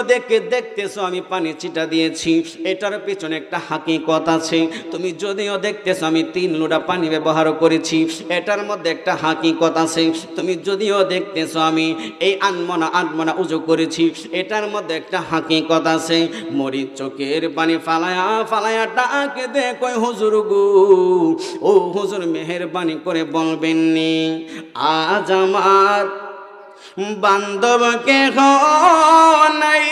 দেখতেছো আমি পানি ছিটা দিয়েছি, এটার পিছনে একটা হাকিকত আছে। তুমি যদিও দেখতেছো আমি 3 লোটা পানি ব্যবহার করেছি, এটার মধ্যে একটা হাকিকত আছে। তুমি যদিও দেখতেছো আমি এই আনমনা উজু করেছি, এটার মধ্যে একটা হাকিকত আছে। মুরিদ চোখের পানি ফালায়া ডাক দে কই, হুজুর গো, ও হুজুর মেহেরবানি করে বলবেন নি আজ আমার বান্ধবকে নাই,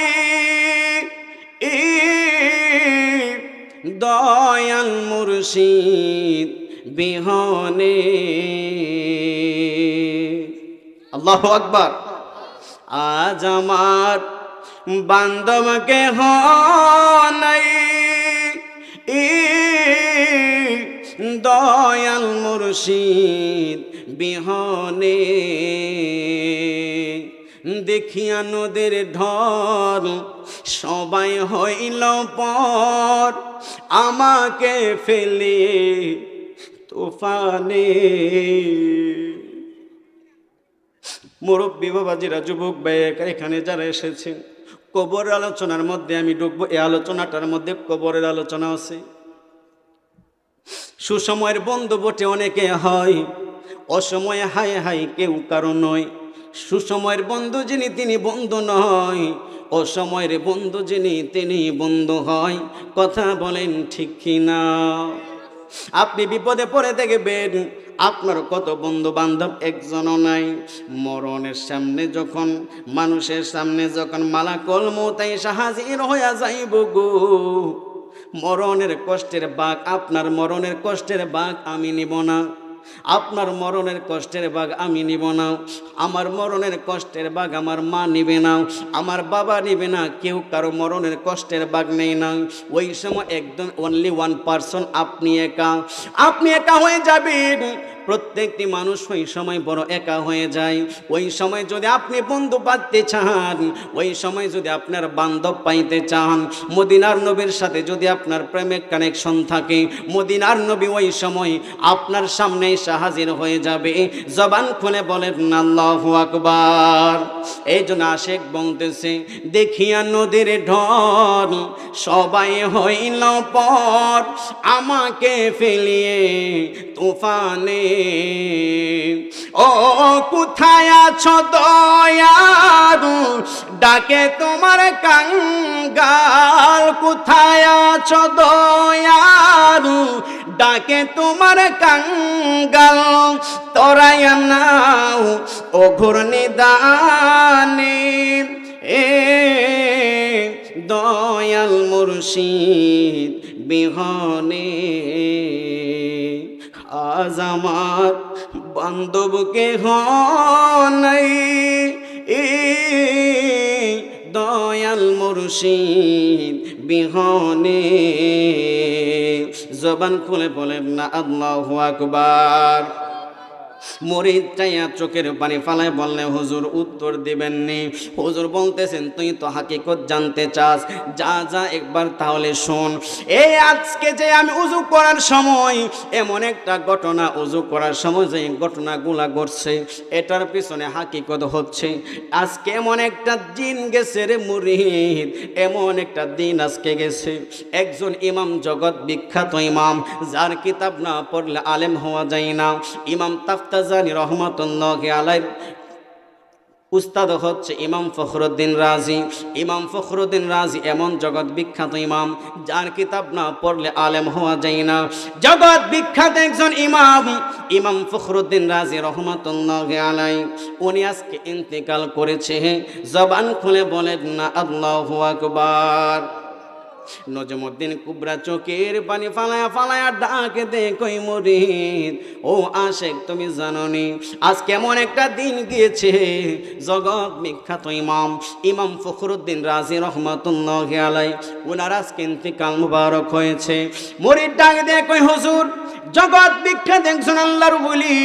দয়াল মুর্শিদ বিহনে। আল্লাহু আকবার। আজ আমার বান্ধবকে নাই, দয়াল মুর্শিদ বিহনে। দেখিয়া নদের ঢল সবাই হইল পর, আমাকে ফেলে তুফানে। মুরব্বী বাবাজিরা, যুবক ভাইয়েরা, এখানে যারা এসেছেন, কবর আলোচনার মধ্যে আমি ঢুকবো। এই আলোচনাটার মধ্যে কবরের আলোচনা আছে। সুসময়ের বন্ধু বটে অনেকে হয়, অসময়ে হাই কেউ কারো নয়। সুসময়ের বন্ধু যিনি তিনি বন্ধু নয়, অসময়ের বন্ধু যিনি তিনি বন্ধু হয়। কথা বলেন ঠিক কিনা? আপনি বিপদে পড়ে দেখবেন আপনার কত বন্ধু বান্ধব একজনও নাই। মরণের সামনে যখন, মানুষের সামনে যখন মালাকুল মউত এসে হাজির হইয়া যাইব গো, মরণের কষ্টের ভাগ, আপনার মরণের কষ্টের ভাগ আমি নিব না, আপনার মরণের কষ্টের ভাগ আমি নিব না, আমার মরণের কষ্টের ভাগ আমার মা নিবে না, আমার বাবা নিবে না, কেউ কারো মরণের কষ্টের ভাগ নেই না। ওই সময় একদম অনলি 1% আপনি একা হয়ে যাবেন। প্রত্যেকটি মানুষ ওই সময় বড় একা হয়ে যায়। ওই সময় যদি আপনি বন্ধু পাইতে চান, ওই সময় যদি আপনার বান্ধব পাইতে চান, মদিনার নবীর সাথে যদি আপনার প্রেমের কানেকশন থাকে, মদিনার নবী ওই সময় আপনার সামনে এসে হাজির হয়ে যাবে। জবান খুলে বলেন আল্লাহু আকবার। এই জন্য আশেক বলতেছে, দেখিয়া নদীর ঢল সবাই হইল পর, আমাকে ফেলিয়ে তুফানে। ও কোথায় আছো দয়াল, ডাকে তোমার কাঙ্গাল। কোথায় আছো দয়াল, ডাকে তোমার কাঙ্গাল। তরাইয়া নাও ও ঘূর্ণিদানে, দয়াল মুর্শিদ বিহনে। আজ আমার বান্ধবকে নাই, দয়াল মুর্শিদ বিহনে। জবান খুলে বলেন না আল্লাহু আকবার। মুরিদ চাইয়া চোখের পানি ফালায় বললে, হুজুর উত্তর দিবেন নি। হুজুর বলতেছেন, তুই তো হাকিকত জানতে চাস, যা একবার তাহলে শোন। এই আজকে যে আমি উজু করার সময় এমন একটা ঘটনা, উজু করার সময় যে ঘটনাগুলা ঘটছে, এটার পিছনে হাকিকত হচ্ছে আজকে এমন একটা দিন গেছে রে মুরিদ, এমন একটা দিন আজকে গেছে। একজন ইমাম, জগৎ বিখ্যাত ইমাম, যার কিতাব না পড়লে আলেম হওয়া যায় না, ইমাম তাফতাজানি রহমাতুল্লাহি আলাইহি উস্তাদ হচ্ছে ইমাম ফখরুদ্দিন রাজি। ইমাম ফখরুদ্দিন রাজি এমন জগৎ বিখ্যাত ইমাম, যার কিতাব না পড়লে আলেম হওয়া যায় না। জগৎ বিখ্যাত একজন ইমাম, ইমাম ফখরুদ্দিন রাজি রহমাতুল্লাহি আলাইহি, উনি আজকে ইন্তেকাল করেছে। জবান খুলে বলেন না আল্লাহু আকবার। নজমুদ্দিন কুবরা চোখের পানি ফালায়া ফালায়া ডাকে দে কই মুরিদ, ও আশেক তুমি জাননি আজ কেমন একটা দিন গিয়েছে। জগৎ বিখ্যাত ইমাম ফখরুদ্দিন রাজি রহমাতুল্লাহি আলাইহি ওনার আজকে ইন্তেকাল মুবারক হয়েছে। মুরিদ ডাকে দে কই হুজুর, জগৎ বিখ্যাত একজন আল্লাহর ওলি,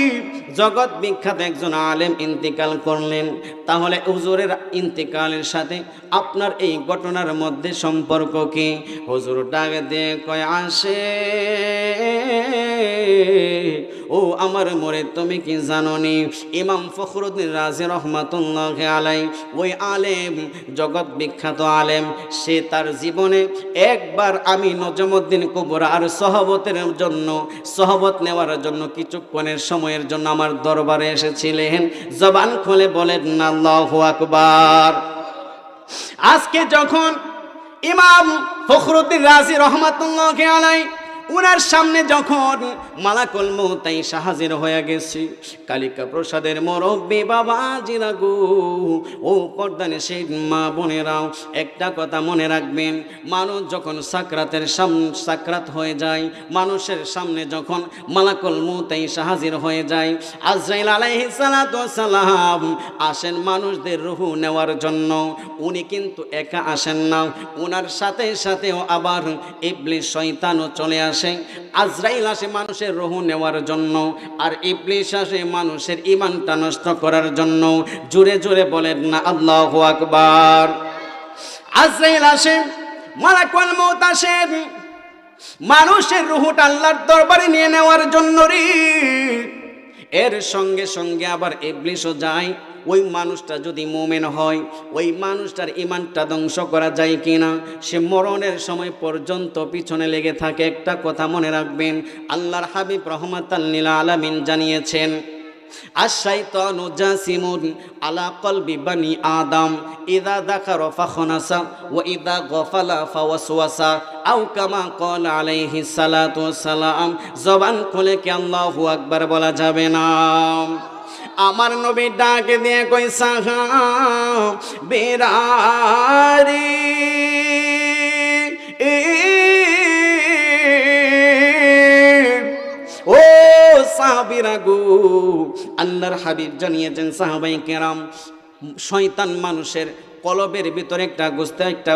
জগৎ বিখ্যাত একজন আলেম ইন্তেকাল করলেন, তাহলে হুজুরের ইন্তেকালের সাথে আপনার এই ঘটনার মধ্যে সম্পর্ক কি? হুজুর ডাকে দিয়ে কয় আসে, ও আমার মুরিদ তুমি কি জানোনি ইমাম ফখরুদ্দিন রাজি রহমাতুল্লাহি আলাইহি ওই আলেম, জগৎ বিখ্যাত আলেম, সে তার জীবনে একবার আমি নজমুদ্দিন কুবরা আর সহবতের জন্য সহবত নেওয়ার জন্য কিছুক্ষণের সময়ের জন্য আমার দরবারে এসেছিলেন। জবান খুলে বলেন না আল্লাহু আকবার। আজকে যখন ইমাম ফখরুদ্দিন রাজি রহমাতুল্লাহি আলাইহি উনার সামনে যখন মালাকুল মউত এসে হাজির হয়ে গেছে, কালিকা প্রসাদের মুরব্বী বাবাজিরা গো, ও পর্দানে সেই মা বোনেরাও একটা কথা মনে রাখবেন, মানুষ যখন সাকরাত হয়ে যায়, মানুষের সামনে যখন মালাকুল মউত এসে হাজির হয়ে যায়, আজরাইল আলাইহিস সালাতু ওয়াস সালাম আসেন মানুষদের রূহ নেওয়ার জন্য। উনি কিন্তু একা আসেন না, উনার সাথে সাথেও আবার ইবলিস শয়তানও চলে আসে। আজরাইল আসে মানুষের রূহ নেওয়ার জন্য, আর ইবলিস আসে মানুষের ঈমানটা নষ্ট করার জন্য। জোরে জোরে বলেন না আল্লাহু আকবার। আজরাইল আসে, মালাকুল মউত আসে মানুষের রূহটা আল্লাহর দরবারে নিয়ে নেওয়ার জন্য রে। এর সঙ্গে সঙ্গে আবার ইবলিসও যায়। ওই মানুষটা যদি মুমিন হয়, ওই মানুষটার ঈমানটা ধ্বংস করা যায় কিনা সে মরণের সময় পর্যন্ত পিছনে লেগে থাকে। একটা কথা মনে রাখবেন, আল্লাহর হাবিব রাহমাতাল লিল আলামিন জানিয়েছেন, আশ-শাইতানু জাসিমুন আলা কলবি বানি আদম ইযা যাকারা ফাখনাসা ওয়া ইযা গাফালা ফাওয়াসওয়াসা আও কামা ক্বালা আলাইহিস সালাতু ওয়াস সালাম। জবান খুলে কি আল্লাহু আকবার বলা যাবে না? আমার নবী ডাকে দিয়ে কই সাহাবীরারে, ও সাহাবীরা গো, আল্লাহর হাবিব জানিয়েছেন সাহাবায়ে কেরাম, শয়তান মানুষের কলবের ভিতরে একটা গোস্ত, একটা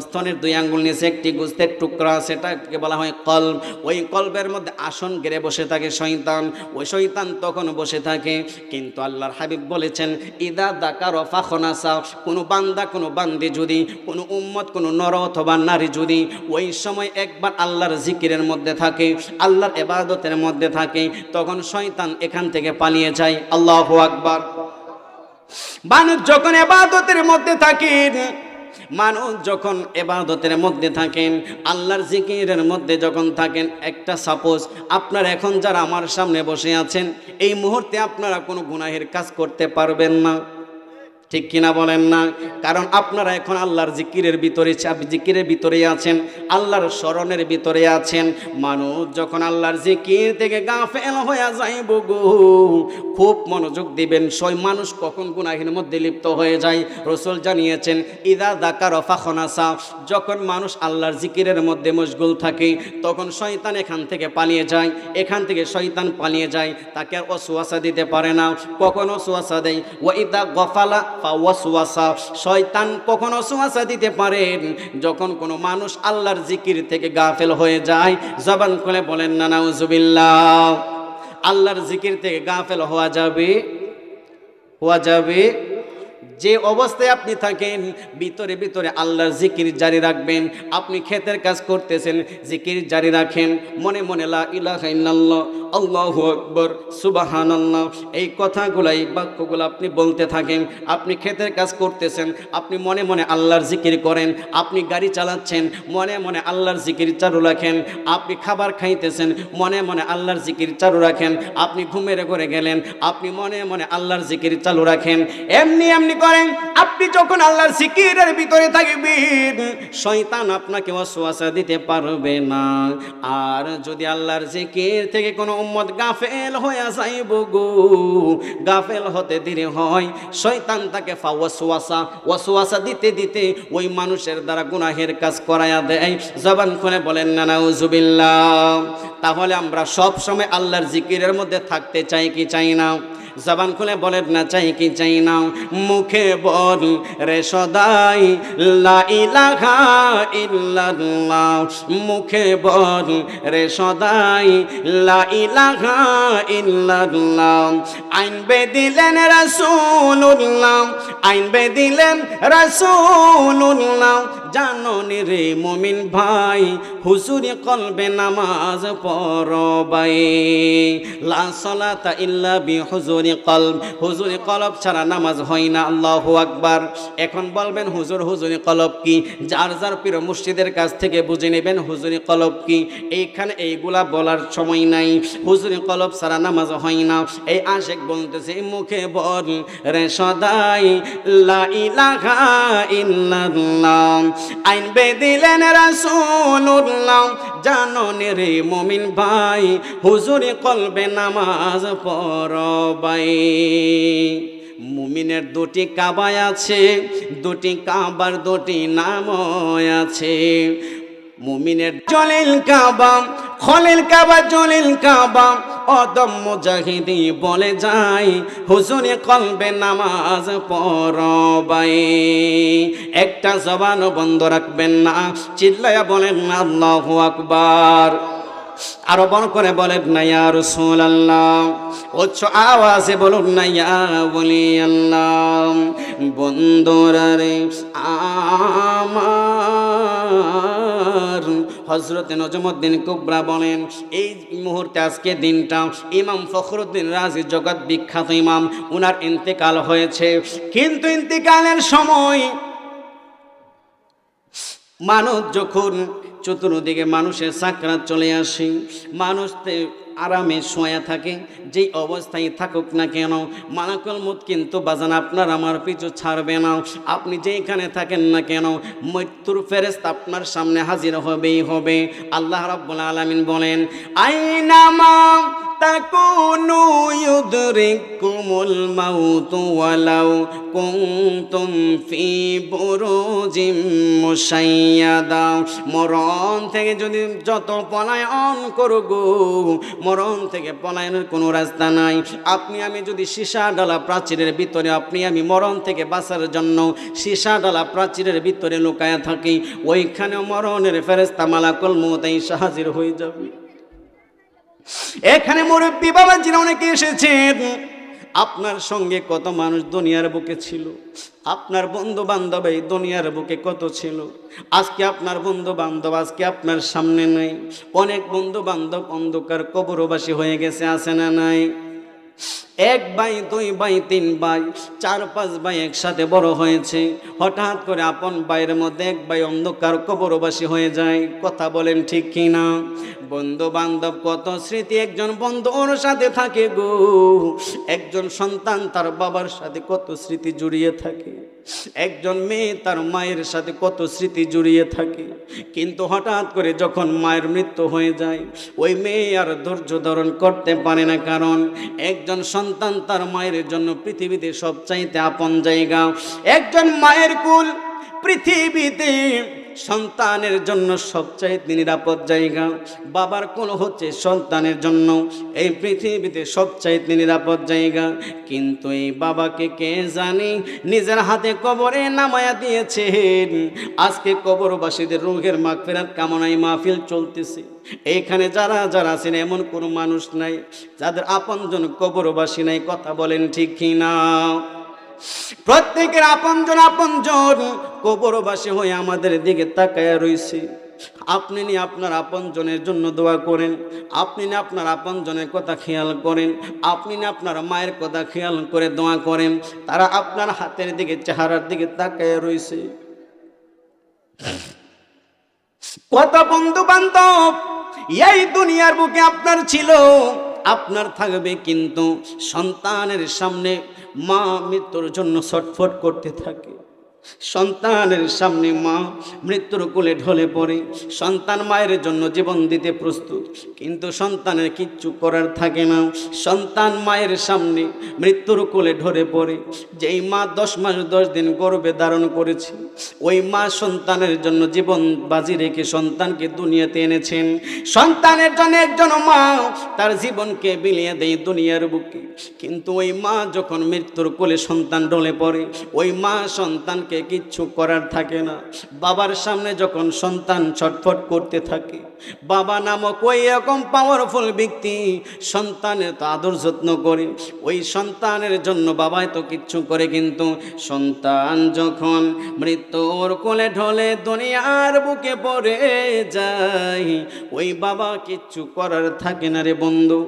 স্তনের 2 আঙ্গুল নিচে একটি গোস্তের টুকরা, সেটাকে বলা হয় কলব। ওই কলবের মধ্যে আসন গেড়ে বসে থাকে শয়তান। ওই শয়তান তখন বসে থাকে, কিন্তু আল্লাহর হাবিব বলেছেন ইদা দাকার ফাখনাসা, কোনো বান্দা কোনো বান্দি যদি, কোনো উম্মত কোনো নর অথবা নারী যদি ওই সময় একবার আল্লাহর জিকিরের মধ্যে থাকে, আল্লাহর ইবাদতের মধ্যে থাকে, তখন শয়তান এখান থেকে পালিয়ে যায়। আল্লাহু আকবার। মানুষ যখন ইবাদতের মধ্যে থাকেন, মানুষ যখন ইবাদতের মধ্যে থাকেন, আল্লাহর জিকিরের মধ্যে যখন থাকেন, একটা সাপোজ আপনারা এখন যারা আমার সামনে বসে আছেন, এই মুহূর্তে আপনারা কোনো গুনাহের কাজ করতে পারবেন না, ঠিক কিনা বলেন না? কারণ আপনারা এখন আল্লাহর জিকিরের ভিতরে আছেন, আল্লাহর স্মরণের ভিতরে আছেন। মানুষ যখন আল্লাহর জিকির থেকে গাফেল হয়ে যাইব গো, খুব মনোযোগ দিবেন, মানুষ কখন গুনাহের মধ্যে লিপ্ত হয়ে যায়। রাসূল জানিয়েছেন ইদা যাকারা ফাখনাসা, যখন মানুষ আল্লাহর জিকিরের মধ্যে মশগুল থাকে, তখন শয়তান এখান থেকে পালিয়ে যায়, এখান থেকে শয়তান পালিয়ে যায়, তাকে আর ওয়াসওয়াসা দিতে পারে না। কখন ওয়াসওয়াসা দেয়? ওয়া ইদা গাফালা ফাওয়াসওয়াসা, শয়তান কখন ওয়াসওয়াসা দিতে পারেন? যখন কোনো মানুষ আল্লাহর জিকির থেকে গাফেল হয়ে যায়। জবান খুলে বলেন না নাউজুবিল্লাহ। আল্লাহর জিকির থেকে গাফেল হওয়া যাবে। যে অবস্থায় আপনি থাকেন, ভিতরে ভিতরে আল্লাহর জিকির জারি রাখবেন। আপনি ক্ষেতের কাজ করতেছেন, জিকির জারি রাখেন, মনে মনে লা ইলাহা ইল্লাল্লাহ, আল্লাহু আকবার, সুবহানাল্লাহ, এই কথাগুলো, এই বাক্যগুলো আপনি বলতে থাকেন। আপনি ক্ষেতের কাজ করতেছেন, আপনি মনে মনে আল্লাহর জিকির করেন। আপনি গাড়ি চালাচ্ছেন, মনে মনে আল্লাহর জিকির চালু রাখেন। আপনি খাবার খাইতেছেন, মনে মনে আল্লাহর জিকির চালু রাখেন। আপনি ঘুমের ঘরে গেলেন, আপনি মনে মনে আল্লাহর জিকির চালু রাখেন। এমনি এমনি করেন, আপনি যখন আল্লাহর জিকিরের ভিতরে থাকবেন শয়তান আপনাকে ওয়াসওয়াসা দিতে পারবে না। আর যদি আল্লাহর জিকির থেকে কোনো উম্মত গাফেল হয়ে যাইব গো, গাফেল হতে দেরি হয়, শয়তান তাকে ওয়াসওয়াসা দিতে দিতে ওই মানুষের দ্বারা গুনাহের কাজ করায়া দেয়। জবান খুলে বলেন না নাউজুবিল্লাহ। তাহলে আমরা সব সময় আল্লাহর জিকিরের মধ্যে থাকতে চাই কি চাই না? জবান খুলে বলেন না চাই কি চাই না? মুখে বল রে সদাই লা ইলাহা ইল্লাল্লাহ, মুখে বল রে সদাই লা ইলাহা ইল্লাল্লাহ। আইন বেদিলেন রাসূলুল্লাহ, আইন বেদিলেন রাসূলুল্লাহ। জাননি রে মুমিন ভাই, হুজুরি কলবে নামাজ পড়বাই। লা সালাতা ইল্লা বি হুজুরি কলব, হুজুরি কলব ছাড়া নামাজ হয় না। আল্লাহু আকবার। এখন বলবেন হুজুর হুজুরি কলব কি? যার যার পীর মুর্শিদের কাছ থেকে বুঝে নেবেন হুজুরি কলব কি। এইখানে এইগুলা বলার সময় নাই। হুজুরি কলব ছাড়া নামাজ হয় না। এই আশেক বলতেছে মুখে বল রে সদাই লা ইলাহা ইল্লাল্লাহ। আইন বেদিলেন রাসূলুল্লাহ, জাননি রে মুমিন ভাই, হুজুরি কলবে নামাজ পড়বাই। মুমিনের দুটি কাবা আছে, দুটি কাবার দুটি নাম আছে। মুমিনের জলিল কাবা, খলিল কাবা, জলিল কাবা। অদম মুজাহিদি বলে যায় হুজুরে কলবে নামাজ পড়বাই। একটা জবানও বন্ধ রাখবেন না, চিল্লায়া বলেন আল্লাহু আকবার। আরো বড় করে বলেন না ইয়া রাসূলুল্লাহ, উচ্চ আওয়াজে বলুন না ইয়া ওলিয়াল্লাহ। বন্ধুরা রে আমার, হযরতে নজমুদ্দিন কুবরা বলেন এই মুহূর্তে আজকে দিনটা ইমাম ফখরুদ্দিন রাজি জগৎ বিখ্যাত ইমাম, উনার ইন্তেকাল হয়েছে। কিন্তু ইন্তেকালের সময় মানুষ যখন চতুর্দিকে মানুষের সাকরাত চলে আসে, মানুষ আরামে শোয়া থাকে, যেই অবস্থায় থাকুক না কেন মালাকুল মউত কিন্তু বাজান আপনার আমার পিছু ছাড়বে না। আপনি যেখানে থাকেন না কেন মৃত্যুর ফেরেশতা আপনার সামনে হাজির হবেই হবে। আল্লাহ রাব্বুল আলামিন বলেন আইনামা তাকুনু ইউদরিকুমুল মাউতু ওয়ালাউ কুনতুম ফি বুরুজিম মুশাইয়াদা। মরণ থেকে যদি যত পলায়ন করো গো, মরণ থেকে পলায়নের কোনো রাস্তা নাই। আপনি আমি যদি সীসা ডালা প্রাচীরের ভিতরে, আপনি আমি মরণ থেকে বাঁচার জন্য সীসা ডালা প্রাচীরের ভিতরে লুকায়া থাকি, ওইখানে মরণের ফেরেশতা মালাকুল মউত এসে হাজির হয়ে যাবে। এখানে মুরব্বী বাবাজিরা অনেকে এসেছেন। আপনার সঙ্গে কত মানুষ দুনিয়ার বুকে ছিল, আপনার বন্ধু বান্ধব এই দুনিয়ার বুকে কত ছিল। আজকে আপনার বন্ধু বান্ধব আজকে আপনার সামনে নেই। অনেক বন্ধু বান্ধব অন্ধকার কবরবাসী হয়ে গেছে, আছে না নাই? এক ভাই, দুই ভাই, তিন ভাই, চার পাঁচ ভাই একসাথে বড় হয়েছে। হঠাৎ করে আপন ভাইয়ের মধ্যে এক ভাই অন্ধকার কবরবাসী হয়ে যায়। কথা বলেন ঠিক কিনা? বন্ধু বান্ধব কত স্মৃতি একজন বন্ধু ওর সাথে থাকে গো। একজন সন্তান তার বাবার সাথে কত স্মৃতি জড়িয়ে থাকে, একজন মেয়ে তার মায়ের সাথে কত স্মৃতি জড়িয়ে থাকে। কিন্তু হঠাৎ করে যখন মায়ের মৃত্যু হয়ে যায়, ওই মেয়ে আর ধৈর্য ধারণ করতে পারে না, কারণ একজন সন্তান তার মায়ের জন্য পৃথিবীতে সবচাইতে আপন জায়গা। একজন মায়ের কুল পৃথিবীতে সন্তানের জন্য সবচাইতে নিরাপদ জায়গা। বাবার কোল হচ্ছে সন্তানের জন্য এই পৃথিবীতে সবচাইতে নিরাপদ জায়গা। কিন্তু এই বাবাকে কে জানি নিজের হাতে কবরে নামায়া দিয়েছেন। আজকে কবরবাসীদের রূহের মাগফিরাত কামনায় মাহফিল চলতেছে। এইখানে যারা যারা আছেন এমন কোনো মানুষ নাই যাদের আপনজন কবরবাসী নাই। কথা বলেন ঠিক কিনা? প্রত্যেকের আপনজন আপনজন কবরবাসী হয়ে আমাদের দিকে তাকায়া রইছে। আপনি নি আপনার আপনজনের জন্য দোয়া করেন, আপনি না আপনার আপনজনের কথা খেয়াল করেন, আপনি না আপনার মায়ের কথা খেয়াল করে দোয়া করেন। তারা আপনার হাতের দিকে চেহারার দিকে তাকায়া রইছে। কত বন্ধু বান্ধব এই দুনিয়ার বুকে আপনার ছিল, আপনার থাকবে, কিন্তু সন্তানের সামনে মা মৃত্যুর জন্য ছটফট করতে থাকে। সন্তানের সামনে মা মৃত্যুর কোলে ঢলে পড়ে, সন্তান মায়ের জন্য জীবন দিতে প্রস্তুত, কিন্তু সন্তানের কিচ্ছু করার থাকে না। সন্তান মায়ের সামনে মৃত্যুর কোলে ঢলে পড়ে। যেই মা 10 মাস 10 দিন গর্ভে ধারণ করেছে, ওই মা সন্তানের জন্য জীবন বাজি রেখে সন্তানকে দুনিয়াতে এনেছেন। সন্তানের জন্য একজন মা তার জীবনকে বিলিয়ে দেয় দুনিয়ার বুকে, কিন্তু ওই মা যখন মৃত্যুর কোলে সন্তান ঢলে পড়ে, ওই মা সন্তানকে কিচ্ছু করার থাকে না। বাবার সামনে যখন সন্তান ছটফট করতে থাকে, বাবা নামক ওই রকম পাওয়ারফুল ব্যক্তি সন্তানের তো আদর যত্ন করে, ওই সন্তানের জন্য বাবাই তো কিচ্ছু করে, কিন্তু সন্তান যখন মৃত্যুর কোলে ঢলে দুনিয়ার বুকে পড়ে যায়, ওই বাবা কিচ্ছু করার থাকে না রে বন্ধু।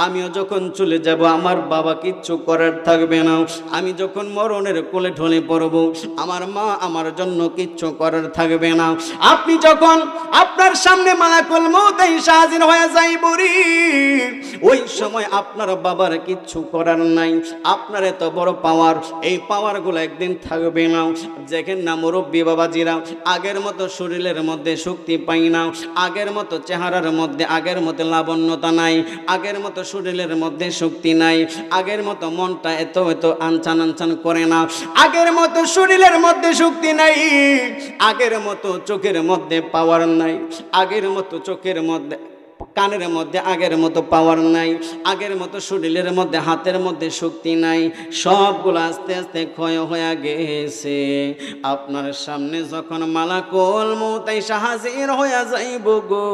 আমিও যখন চলে যাব আমার বাবা কিচ্ছু করার থাকবে না। আমি যখন মরণের কোলে ঢলে পড়ব, আমার মা আমার জন্য কিচ্ছু করার থাকবে না। আপনি যখন আপনার সামনে মালাকুল মউত এসে হাজির হয়ে যাইব রে, ওই সময় আপনার বাবার কিচ্ছু করার নাই। আপনার এত বড় পাওয়ার, এই পাওয়ারগুলো একদিন থাকবে না। দেখেন না মুরব্বী বাবাজিরা, আগের মতো শরীরের মধ্যে শক্তি পাই না, আগের মতো চেহারার মধ্যে আগের মতো লাবণ্যতা নাই, আগের মতো শরীরের মধ্যে শক্তি নাই, আগের মতো মনটা এত আনচান আনচান করে না, আগের মতো শরীরের মধ্যে শক্তি নাই, আগের মতো চোখের মধ্যে পাওয়ার নাই, আগের মতো চোখের মধ্যে কানের মধ্যে আগের মতো পাওয়ার নাই, আগের মতো শরীরের মধ্যে হাতের মধ্যে শক্তি নাই। সবগুলো আস্তে আস্তে ক্ষয় হয়ে গেছে। আপনার সামনে যখন মালাকুল মউত এসে হাজির হয়ে যাইব গো,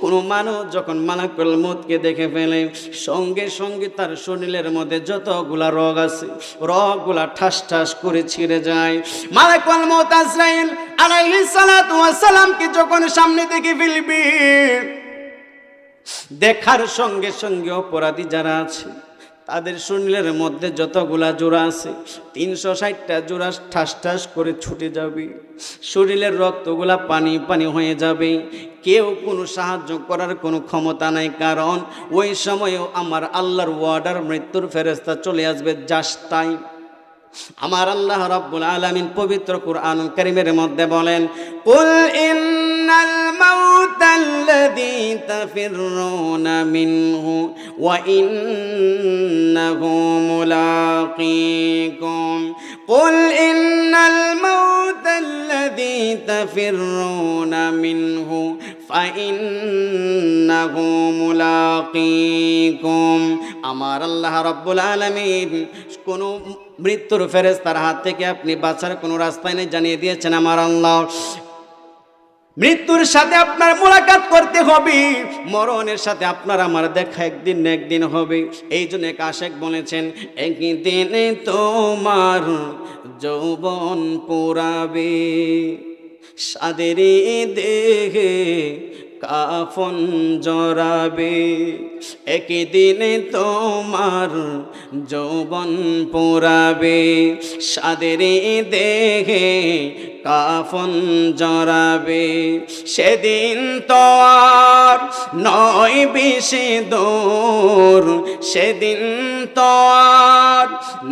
কোনো মানুষ যখন মালাকুল মউতকে দেখে ফেলে, সঙ্গে সঙ্গে তার শরীরের মধ্যে যতগুলা রগ আছে, রগগুলা ঠাস ঠাস করে ছিঁড়ে যায়। মালাকুল মউত আজরাইল আলাইহিস সালাতু ওয়াস সালামকে যখন সামনে দেখে ফেলবে, দেখার সঙ্গে সঙ্গে অপরাধী যারা আছে তাদের শরীরের মধ্যে যতগুলা জোড়া আছে 360টা জোড়া ঠাস ঠাস করে ছুটে যাবে। শরীরের রক্তগুলা পানি পানি হয়ে যাবে। কেউ কোনো সাহায্য করার কোনো ক্ষমতা নাই, কারণ ওই সময়ও আমার আল্লাহর ওয়ার্ডার মৃত্যুর ফেরেশতা চলে আসবে জাস্ট টাইম। আমার আল্লাহ রাব্বুল আলামিন পবিত্র কুরআনুল কারীমের মধ্যে বলেন, কুল ইন্নাল মাউতাল্লাযী তাফিররুনা মিনহু ওয়া ইন্নাহু মুলাকীকুম, কুল ইন্নাল মাউতাল্লাযী তাফিররুনা মিনহু ফাইন্নাহু মুলাকীকুম। আমার আল্লাহ রাব্বুল আলামিন কোন মৃত্যুর ফেরেশতার হাত থেকে আপনি বাঁচার কোনো রাস্তায় নেই জানিয়ে দিয়েছেন আমার আল্লাহ। মৃত্যুর সাথে আপনার মোলাকাত করতে হবে, মরণের সাথে আপনার আমার দেখা একদিন না একদিন হবে। এই জন্য এক আশেক বলেছেন, একদিনে তোমার যৌবন পোড়াবে, সাদের দেহে কাফন জড়াবে, একদিনে তোমার যৌবন পোড়াবে, সাদের দেহে কাফন জড়াবে, সেদিন তো আর নয় বেশি দূর, সেদিন তো আর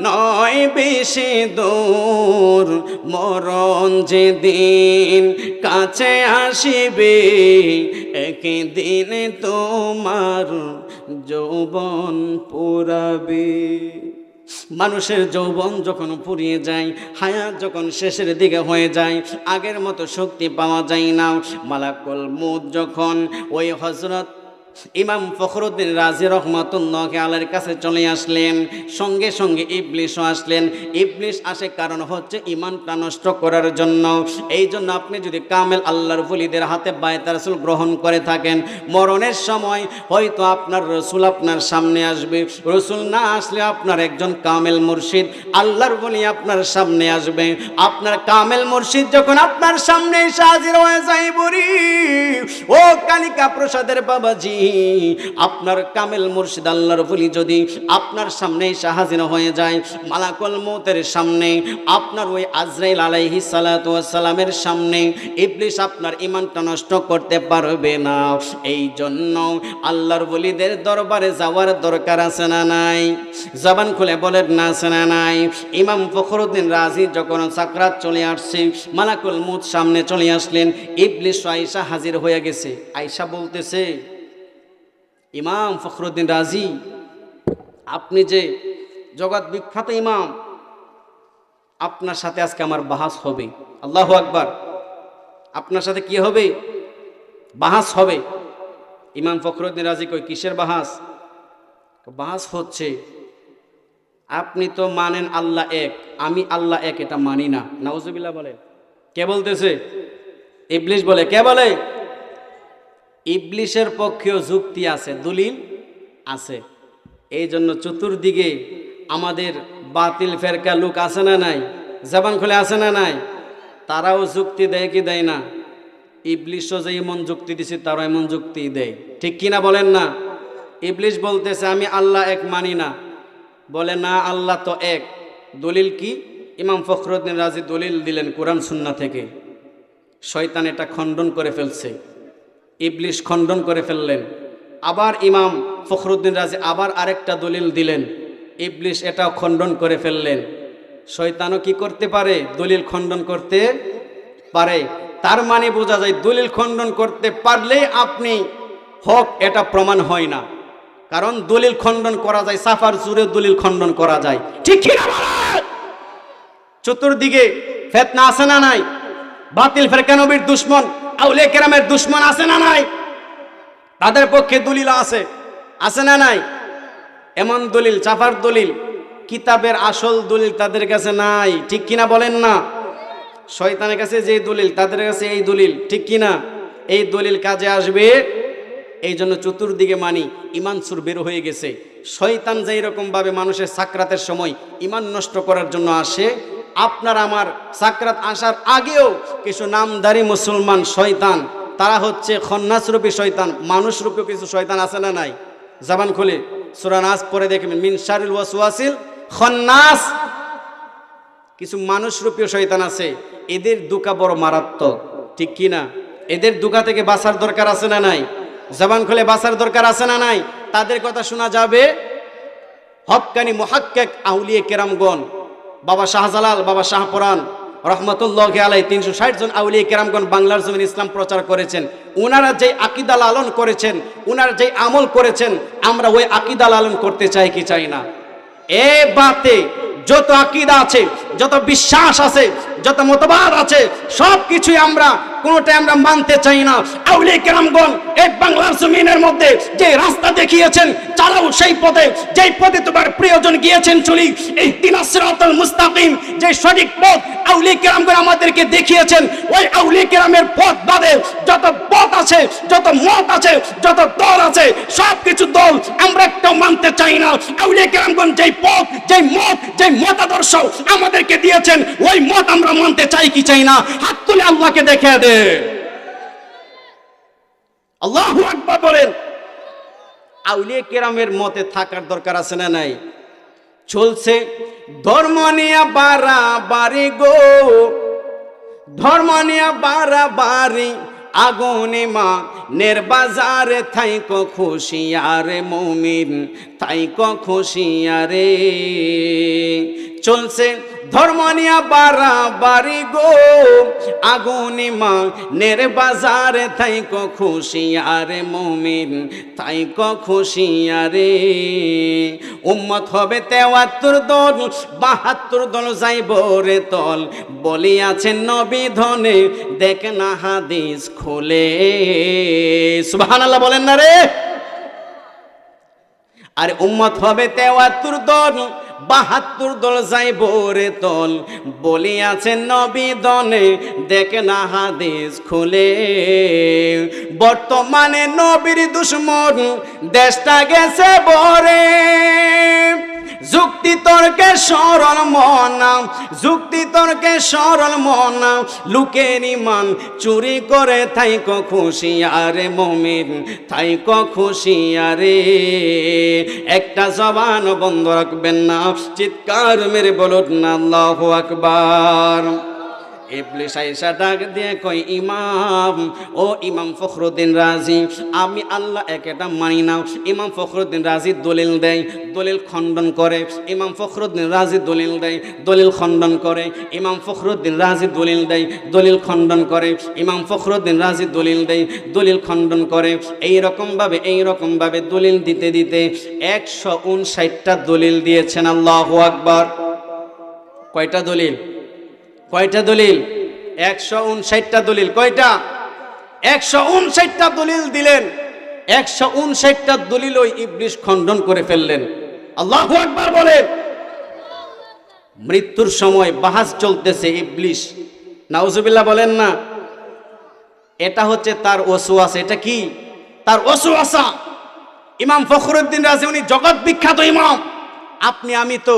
নয় বেশি দূর, মরণ যেদিন কাছে আসিবে, একদিন তোমার যৌবন পোড়াবে। মানুষের যৌবন যখন ফুরিয়ে যায়, হায়াত যখন শেষের দিকে হয়ে যায়, আগের মতো শক্তি পাওয়া যায় না। মালাকুল মউত যখন ওই হযরত ইমাম ফখরুদ্দিন রাজি রহমাতুল্লাহি আলাইহির কাছে চলে আসলেন, সঙ্গে সঙ্গে ইবলিসও আসলেন। ইবলিস আসে কারণ হচ্ছে ঈমানটা নষ্ট করার জন্য। এই জন্য আপনি যদি কামেল আল্লাহর ওলিদের হাতে বায়ত রাসূল গ্রহণ করে থাকেন, মরণের সময় হয়তো আপনার রাসূল আপনার সামনে আসবে, রাসূল না আসলে আপনার একজন কামেল মুর্শিদ আল্লাহর ওলি আপনার সামনে আসবে। আপনার কামেল মুর্শিদ যখন আপনার সামনে এসে হাজির হয়ে যাইব রে, ও কালিকা প্রসাদের বাবাজি, আপনার কামেল মুর্শিদ আল্লাহর ওলি যদি আপনার সামনে এসে হাজির হয়ে যায়, মালাকুল মউতের সামনে, আপনার ওই আজরাইল আলাইহিস সালাতু ওয়াস সালামের সামনে ইবলিস আপনার ঈমানটা নষ্ট করতে পারবে না। এই জন্য আল্লাহর ওলিদের দরবারে যাওয়ার দরকার আছে না নাই? জবান খুলে বলেন না আছে না নাই? ইমাম ফখরুদ্দিন রাজি যখন সাকরাত চলে আসছে, মালাকুল মউত সামনে চলে আসলেন, ইবলিস আয়েশা হাজির হয়ে গেছে। আয়েশা বলতেছে, ইমাম ফখরুদ্দিন রাজি, আপনি যে জগৎ বিখ্যাত ইমাম, আপনার সাথে আজকে আমার বাহাস হবে। আল্লাহু আকবার। আপনার সাথে কি হবে? বাহাস হবে। ইমাম ফখরুদ্দিন রাজি কই, কিসের বাহাস? বাহাস হচ্ছে, আপনি তো মানেন আল্লাহ এক, আমি আল্লাহ এক এটা মানি না। নাউজুবিল্লাহ বলে। কে বলতেছে? ইবলিস বলে। কে বলে? ইবলিসের পক্ষেও যুক্তি আছে, দলিল আছে। এই জন্য চতুর্দিকে আমাদের বাতিল ফেরকা লোক আছে না নাই? জবান খুলে আছে না নাই? তারাও যুক্তি দেয় কি দেয় না? ইবলিসও যে এমন যুক্তি দিছে তারাও এমন যুক্তি দেয়, ঠিক কিনা বলেন না? ইবলিস বলতেছে আমি আল্লাহ এক মানি না, বলে না আল্লাহ তো এক। দলিল কি? ইমাম ফখরুদ্দিন রাজি দলিল দিলেন কোরআন সুন্নাহ থেকে। শয়তান এটা খণ্ডন করে ফেলছে, ইবলিস খণ্ডন করে ফেললেন। আবার ইমাম ফখরুদ্দিন রাজি আবার আরেকটা দলিল দিলেন, ইবলিস এটাও খণ্ডন করে ফেললেন। শয়তানও কি করতে পারে? দলিল খণ্ডন করতে পারে। তার মানে বোঝা যায় দলিল খণ্ডন করতে পারলে আপনি হক, এটা প্রমাণ হয় না। কারণ দলিল খণ্ডন করা যায়, সাফার জুড়ে দলিল খণ্ডন করা যায়, ঠিক কি না? চতুর্দিকে ফিতনা আছে না নাই? বাতিল ফেরকা নবীর দুশমন, আউলিয়া কেরামের দুশমন আছে না নাই? তাদের পক্ষে দলিল আছে, আছে না নাই? এমন দলিল, সাফার দলিল, কিতাবের আসল দলিল তাদের কাছে নাই, ঠিক কিনা বলেন না? শয়তানের কাছে যে দলিল, তাদের কাছে এই দলিল, ঠিক কিনা? এই দলিল কাজে আসবে। এই জন্য চতুর্দিকে মানি, ইমান সুর বের হয়ে গেছে। শয়তান যেই রকম ভাবে মানুষের সাকরাতের সময় ইমান নষ্ট করার জন্য আসে, আপনার আমার সাকরাত আসার আগেও কিছু নামধারী মুসলমান শয়তান, তারা হচ্ছে খন্নাসরূপী শয়তান, মানুষরূপী কিছু শয়তান আছে না নাই? জবান খুলে সূরা নাস পড়ে দেখবেন, মিন শারিল ওয়াসওয়াসিল খন্নাস। কিছু মানুষরূপী শয়তান আছে, এদের দুকা বড় মারাত্মক, ঠিক কিনা? এদের দুকা থেকে বাঁচার দরকার আছে না নাই? জবান খুলে বাঁচার দরকার আছে না নাই? তাদের কথা শোনা যাবে। হক্কানি মুহাক্কিক আউলিয়া কেরামগণ, বাবা শাহজালাল, বাবা শাহপুরান রহমতুল্লাহি আলাইহি, 360 জন আউলিয়া কেরামগণ বাংলার জমিন ইসলাম প্রচার করেছেন। ওনারা যে আকীদা লালন করেছেন, ওনারা যে আমল করেছেন, আমরা ওই আকীদা লালন করতে চাই কি চাই না? এ বাতে যত আকীদা আছে, যত বিশ্বাস আছে, যত মতবাদ আছে, সব কিছুই আমরা কোনোটাই আমরা মানতে চাই না। আউলিয়া কেরামগণ এই বাংলার জমিনের মধ্যে যে রাস্তা দেখিয়েছেন, চালাও সেই পথে, যেই পথে তোমার প্রিয়জন গিয়েছেন চলি। এই ইহদিনাস সিরাতাল মুস্তাকিম, যে সঠিক পথ আউলিয়া কেরামগণ আমাদেরকে দেখিয়েছেন, ওই আউলিয়া কেরামের পথ বাদে যত পথ আছে, যত মত আছে, যত দল আছে, সব কিছু দল আমরা একটাও মানতে চাই না। আউলিয়া কেরামগণ যেই পথ, যেই মত, যেই মতাদর্শ আমাদেরকে দিয়েছেন, ওই মত আমরা মানতে চাই কি চাই না? হাত তুলে আল্লাহকে দেখে দে। আল্লাহু আকবার বলেন। আউলিয়া কেরামের মতে থাকার দরকার আছে না নাই? চলছে ধর্ম নিয়া বাড়াবাড়ি গো, ধর্ম নিয়া বাড়াবাড়ি, আগুনে মা নের বাজারে থাইকো খুশিয়ারে মুমিন, থাইকো খুশিয়ারে। চলছে ধর্ম নিয়া বাড়াবাড়ি গো, আগুনে মা নের বাজারে থাইকো খুশিয়ারে মুমিন, থাইকো খুশিয়ারে। উম্মত হবে 73 দল, 72 দল যাইব রে তল, বলিয়াছেন নবী ধনে, দেখ না হাদিস খুলে। সুবহানাল্লাহ বলেন না রে? আর উম্মত হবে 73 দল, 72 দল যাইব রে তল, বলিয়াছেন নবী দনে, দেখ না হাদিস খুলে। বর্তমানে নবীর দুশমন দেশটা গেছে বরে, যুক্তি তর্কে সরল মনা, যুক্তি তর্কে সরল মনা, লোকের ইমান চুরি করে থাইক খুশিয়ারে মুমিন, থাইক খুশিয়ারে। একটা জবান বন্ধ রাখবেন না, চিৎকার মেরে বলুন না আল্লাহু আকবার। ইবলিস আয়েশা ডাক দিয়ে কই, ইমাম, ও ইমাম ফখরুদ্দিন রাজি, আমি আল্লাহ একেটা মানি না। ইমাম ফখরুদ্দিন রাজি দলিল দেয়, দলিল খণ্ডন করে। ইমাম ফখরুদ্দিন রাজি দলিল দেয়, দলিল খণ্ডন করে। ইমাম ফখরুদ্দিন রাজি দলিল দেয়, দলিল খণ্ডন করে। ইমাম ফখরুদ্দিন রাজি দলিল দেয়, দলিল খণ্ডন করে। এই রকমভাবে দলিল দিতে দিতে 159টা দলিল দিয়েছেন। আল্লাহু আকবার। কয়টা দলিল? কয়টা দলিল? 159টা দলিল। কয়টা? 159টা দলিল দিলেন। 159টা দলিল ওই ইবলিস খণ্ডন করে ফেললেন। আল্লাহু আকবার বলেন। মৃত্যুর সময় বাহাস চলতেছে, ইবলিস নাউজুবিল্লাহ বলেন না। এটা হচ্ছে তার ওয়াসওয়াসা। এটা কি? তার ওয়াসওয়াসা। ইমাম ফখরুদ্দিন রাজি উনি জগৎ বিখ্যাত ইমাম। আপনি আমি তো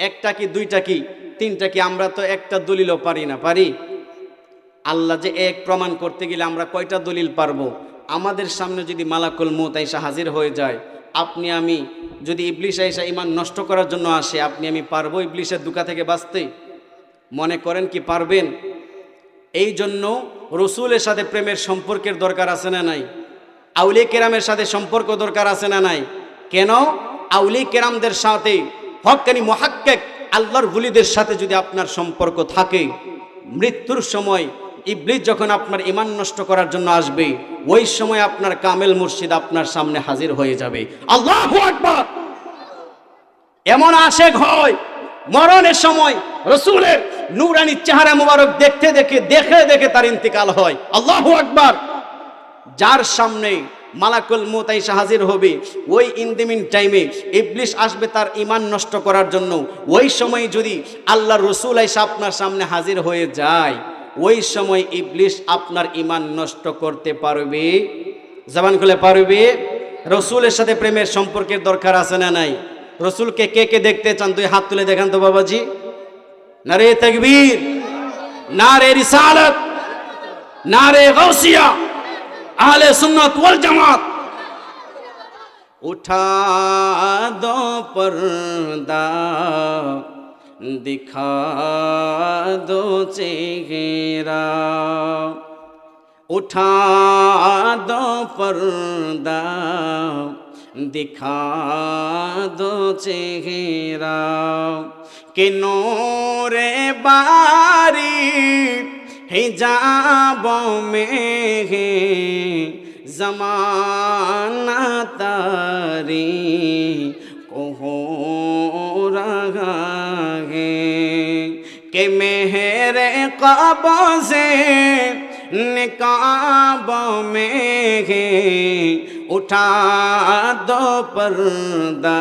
একটা কি দুইটা কি তিনটা কি, আমরা তো একটা দলিলও পারি না। পারি? আল্লাহ যে এক প্রমাণ করতে গেলে আমরা কয়টা দলিল পারবো? আমাদের সামনে যদি মালাকুল মউত আয়েশা হাজির হয়ে যায়, আপনি আমি যদি ইবলিস আয়েশা ঈমান নষ্ট করার জন্য আসে, আপনি আমি পারবো ইবলিসের দুকা থেকে বাঁচতে? মনে করেন কি পারবেন? এই জন্য রসুলের সাথে প্রেমের সম্পর্কের দরকার আছে না নাই? আউলিয়া কেরামের সাথে সম্পর্ক দরকার আছে না নাই? কেন? আউলিয়া কেরামদের সাথে, হক্কানি মুহাক্কিক আল্লাহর ওলিদের সাথে যদি আপনার সম্পর্ক থাকে, মৃত্যুর সময় ইবলিস যখন আপনার ঈমান নষ্ট করার জন্য আসবে, ওই সময় আপনার কামেল মুর্শিদ আপনার সামনে হাজির হয়ে যাবে। আল্লাহু আকবার। এমন আশেক হয় মরণের সময় রসুলের নূরানি চেহারা মুবারক দেখে দেখে তার ইন্তিকাল হয়। আল্লাহু আকবার। যার সামনে মালাকুল মউত আয়েশা হাজির হবে, ওই ইনদিমিন টাইমে ইবলিস আসবে তার ঈমান নষ্ট করার জন্য। ওই সময় যদি আল্লাহর রসুল আয়েশা আপনার সামনে হাজির হয়ে যায়, ওই সময় ইবলিস আপনার ঈমান নষ্ট করতে পারবে? জবান খুলে পারবে? রসুলের সাথে প্রেমের সম্পর্কের দরকার আছে না নাই? রসুলকে কে কে দেখতে চান? দুই হাত তুলে দেখান তো বাবাজি। নারে তাকবীর, নারে রিসালাত, নারে গাউসিয়া, আহলে সুন্নাত ওয়াল জামাত। উঠা দো পর্দা, দিখা দো চেহারা, উঠা দো পর্দা, দিখা দো চেহারা, কে নূরে বারি हिजाब में है ज़माना तारी को हो रहा है कि मेरे क़ब्ज़े निकाब में है उठा दो पर्दा,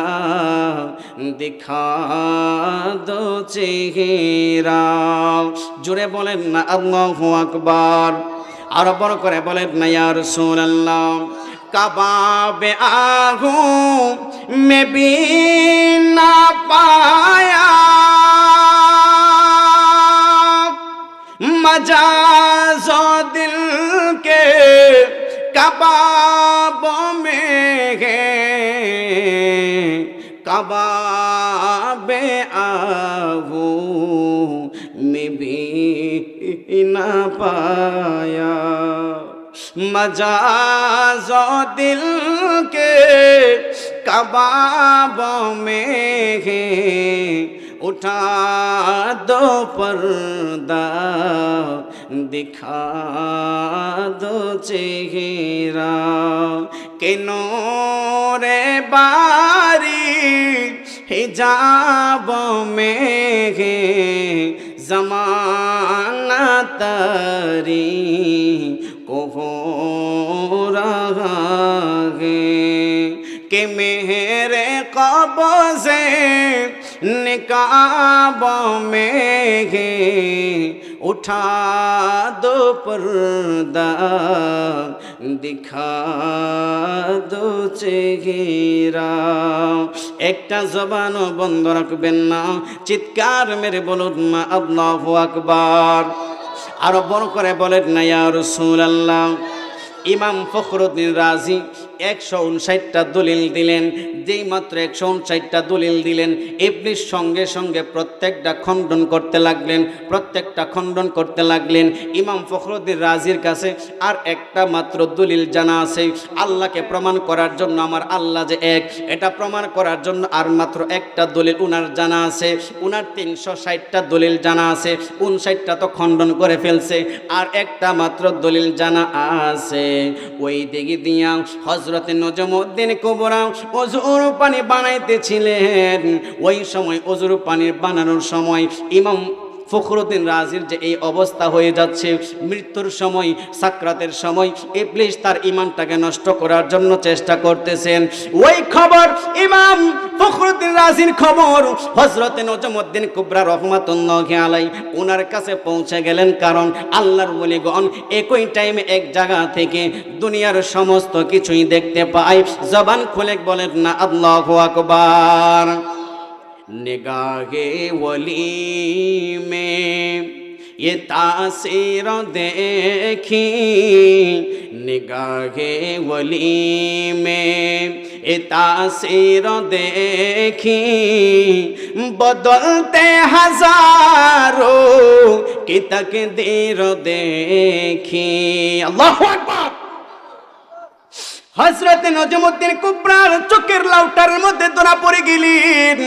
दिखा दो चेहरा। जुड़े बोलें ना अल्लाहु अकबर। और बड़ करे बोलें ना या रसूल अल्लाह। कबाबे आहू में भी ना पाया, मजाज़ो दिल के कबाबों में है, कबाबे आहू में भी ना पाया, मजाज़ो दिल के कबाबों में है, उठा दो पर्दा, दिखा दो चेहरा, के नूरे बारी हिजाब में है ज़माना तारी को हो रहा है कि मेरे क़ब्ज़े निकाब में है উঠা দো পর্দা দিখা দো চেহারা। একটা জবানও বন্ধ রাখবেন না, চিৎকার মেরে বলুন না আল্লাহু আকবার। আরো বড় করে বলেন না ইয়া রাসূলুল্লাহ। ইমাম ফখরুদ্দিন রাজি 159টা দলিল দিলেন। যেই মাত্র 159টা দলিল দিলেন, ইবলিস সঙ্গে সঙ্গে প্রত্যেকটা খণ্ডন করতে লাগলেন, প্রত্যেকটা খণ্ডন করতে লাগলেন। ইমাম ফখরুদ্দিন রাজির কাছে আর একটা মাত্র দলিল জানা আছে, আল্লাহকে প্রমাণ করার জন্য আমার আল্লাহ যে এক, এটা প্রমাণ করার জন্য আর মাত্র একটা দলিল উনার জানা আছে। উনার 360টা দলিল জানা আছে, 59টা তো খণ্ডন করে ফেলছে, আর একটা মাত্র দলিল জানা আছে। ওই দিকে দিয়া হযরতে নজমউদ্দিন কুবরা ওযুর পানি বানাইতেছিলেন। ওই সময় ওযুর পানি বানানোর সময় ইমাম ফখরুদ্দিন রাজির যে এই অবস্থা হয়ে যাচ্ছে, মৃত্যুর সময়, সাকরাতের সময় ইবলিস তার ঈমানটাকে নষ্ট করার জন্য চেষ্টা করতেছেন। ওই খবর ইমাম ফখরুদ্দিন রাজির খবর হযরতে নজমউদ্দিন কুবরা রহমাতুল্লাহি আলাইহি ওনার কাছে পৌঁছে গেলেন। কারণ আল্লাহর ওলিগণ একই টাইমে এক জায়গা থেকে দুনিয়ার সমস্ত কিছুই দেখতে পায়। জবান খুলে বলেন না আল্লাহু আকবার। निगाहे वली में ये तासीर देखी, निगाहे वली में ये तासीर देखी, बदलते हजारों की तकदीर देखी। अल्लाहु अकबर। হযরত নজমউদ্দিন কুবরার চোখের লাউটার মধ্যে ধরা পড়ে গেলেন।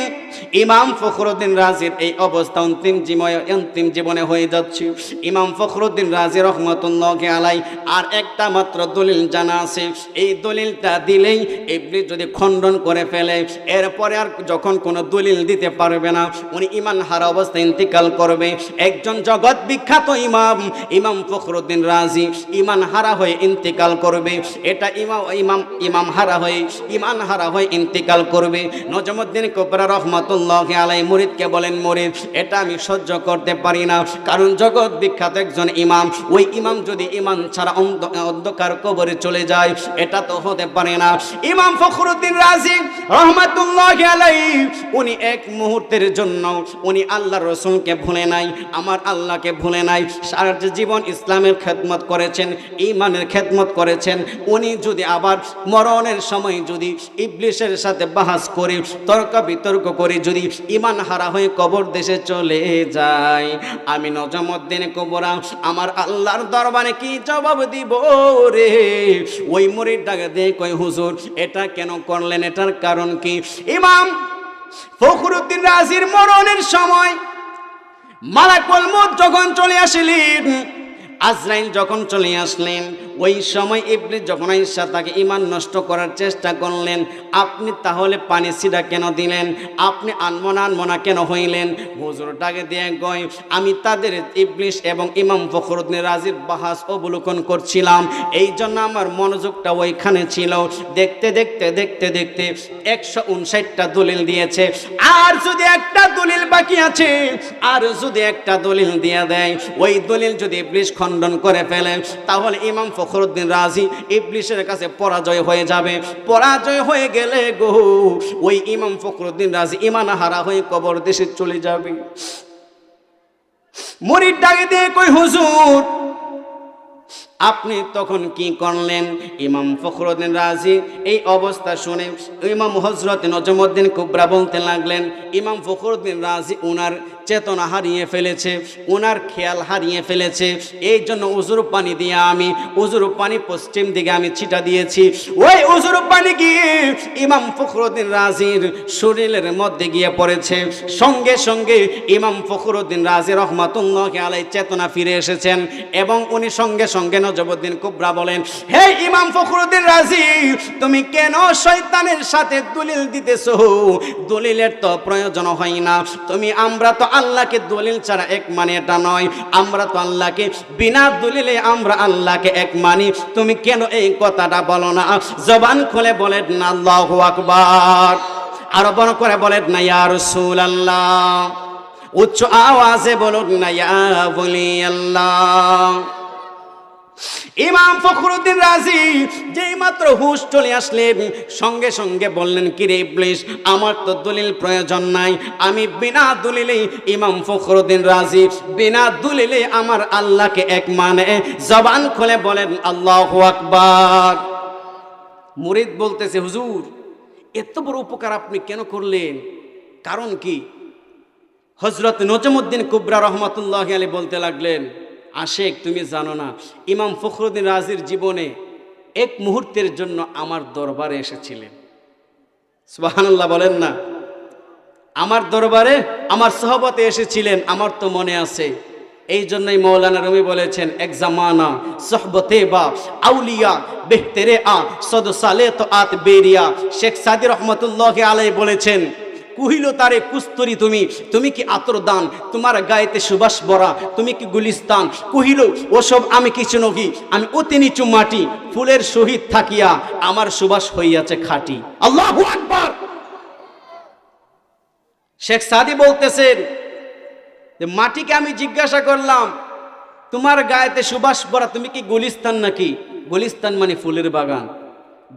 ইমাম ফখরুদ্দিন রাজির এই অবস্থা অন্তিম জীবনে হয়ে যাচ্ছে। ইমাম ফখরুদ্দিন রাজি রহমাতুল্লাহি আলাইহি আর একটা মাত্র দলিল জানা আছে, এই দলিলটা দিলেই ইবলিস যদি খণ্ডন করে ফেলে, এরপরে আর যখন কোনো দলিল দিতে পারবে না, উনি ঈমান হারা অবস্থায় ইন্তিকাল করবে। একজন জগৎ বিখ্যাত ইমাম ফখরুদ্দিন রাজি ঈমান হারা হয়ে ইন্তিকাল করবে। এটা ইমাম হারা হয়ে ঈমান হারা হয়ে ইন্তিকাল করবে। নজমউদ্দিন কুবরা রহমাতুল্লাহি আলাইহি মুরিদকে বলেন, মুরিদ এটা আমি সহ্য করতে পারি না, কারণ জগৎ বিখ্যাত একজন ইমাম, ওই ইমাম যদি ঈমান ছাড়া অন্ধকার কবরে চলে যায়, এটা তো হতে পারে না। ইমাম ফখরুদ্দিন রাজি রহমাতুল্লাহি আলাইহি উনি এক মুহূর্তের জন্য উনি আল্লাহর রাসূলকে ভুলে নাই, আমার আল্লাহকে ভুলে নাই। সারা জীবন ইসলামের খেদমত করেছেন, ঈমানের খেদমত করেছেন। উনি যদি আবার মরণের সময় যদি ইবলিসের সাথে বাহাস করে, তর্ক বিতর্ক করে যদি ঈমান হারা হয়ে কবর দেশে চলে যায়, আমি নজমউদ্দিন কুবরা আমার আল্লাহর দরবারে কি জবাব দিব রে? ওই মুরিদটাকে দিয়ে কই, হুজুর এটা কেন করলেন, এটার কারণ কি? ইমাম ফখরুদ্দিন রাজির মরণের সময় মালাকুল মউত যখন চলে আসলেন, আজরাইল যখন চলে আসলেন, ওই সময় ইবলিস যখন আইসা তাকে ঈমান নষ্ট করার চেষ্টা করলেন, আপনি তাহলে পানি ছিটা কেন দিলেন? আপনি আনমনা কেন হইলেন? হুজুরটাকে দিয়ে গয়, আমি তাদের ইবলিস এবং ইমাম ফখরুদ্দিন রাজির বাহাস অবলোকন করছিলাম, এই জন্য আমার মনোযোগটা ওইখানে ছিল। দেখতে দেখতে দেখতে দেখতে 159টা দলিল দিয়েছে, আর যদি একটা দলিল বাকি আছে, আর যদি একটা দলিল দিয়ে দেয়, ওই দলিল যদি ইবলিস খণ্ডন করে ফেলে, তাহলে ইমাম ফখরুদ্দিন রাজি ইবলিসের কাছে পরাজয় হয়ে যাবে। পরাজয় হয়ে গেলে গো ওই ইমাম ফখরুদ্দিন রাজি ঈমান হারা হয়ে কবর দেশে চলে যাবে। মুরিদ ডাকে দিয়ে কই, হুজুর আপনি তখন কি করলেন? ইমাম ফখরুদ্দিন রাজি এই অবস্থা শুনে ইমাম হযরত নজমউদ্দিন কুবরা বলতে লাগলেন, ইমাম ফখরুদ্দিন রাজি উনার চেতনা হারিয়ে ফেলেছে, ওনার খেয়াল হারিয়ে ফেলেছে, এই জন্য উজুর পানি দিয়ে আমি উজুর পানি পশ্চিম দিকে আমি ছিটা দিয়েছি। ওই উজুর পানি গিয়ে ইমাম ফখরুদ্দিন রাজির শরীরের মধ্যে গিয়ে পড়েছে। সঙ্গে সঙ্গে ইমাম ফখরুদ্দিন রাজি রহমাতুল্লাহি আলাইহি চেতনা ফিরে এসেছেন এবং উনি সঙ্গে সঙ্গে নজমউদ্দিন কুবরা বলেন, হে ইমাম ফখরুদ্দিন রাজি, তুমি কেন শয়তানের সাথে দলিল দিতেছো? দলিলের তো প্রয়োজন হয় না। আমরা তো আল্লাহকে দলিল ছাড়া এক মানি, এটা নয়। আমরা তো আল্লাহকে বিনা দলিলে আমরা আল্লাহকে এক মানি। তুমি কেন এই কথাটা বলো না? জবান খুলে বলেন না আল্লাহু আকবার। আরো বড় করে বলেন না ইয়া রাসূলুল্লাহ। উচ্চ আওয়াজে বলুন না ইয়া ওলি আল্লাহ। ইমাম ফখরুদ্দিন রাজি যেই মাত্র হুঁশ চলে আসলেন, সঙ্গে সঙ্গে বললেন, কি রে ইবলিস, আমার তো দলিল প্রয়োজন নাই, আমি বিনা দলিলে, ইমাম ফখরুদ্দিন রাজি বিনা দলিলে আমার আল্লাহকে এক মানে, জবান খুলে বলেন আল্লাহু আকবার। মুরিদ বলতেছে, হুজুর এত বড় উপকার আপনি কেন করলেন, কারণ কি? হযরত নজমুদ্দিন কুবরা রহমাতুল্লাহি আলাইহি বলতে লাগলেন, আশেক তুমি জানো না, ইমাম ফখরুদ্দিন রাজির জীবনে এক মুহূর্তের জন্য আমার দরবারে এসেছিলেন। সুবহানাল্লাহ বলেন না। আমার দরবারে আমার সহবতে এসেছিলেন, আমার তো মনে আছে। এই জন্যই মৌলানা রুমি বলেছেন, এক জামানা সোহবতে বা আউলিয়া বেহতেরে আ সদ সালে তো আত বেরিয়া। শেখ সাদি রহমতুল্লাহ আলাইহি বলেছেন, কুহিল তারে কুস্তরি তুমি, তুমি কি আতর দান, তোমার গায়েতে সুবাস ভরা, তুমি কি গুলিস্তান। কুহিল ওসব আমি কিছু নহি, আমি অতি নিচু মাটি, ফুলের সহিত থাকিয়া আমার সুবাস হইয়াছে খাঁটি। আল্লাহু আকবার। শেখ সাদি বলতেছেন যে মাটিকে আমি জিজ্ঞাসা করলাম, তোমার গায়েতে সুবাস ভরা, তুমি কি গুলিস্তান নাকি? গুলিস্তান মানে ফুলের বাগান।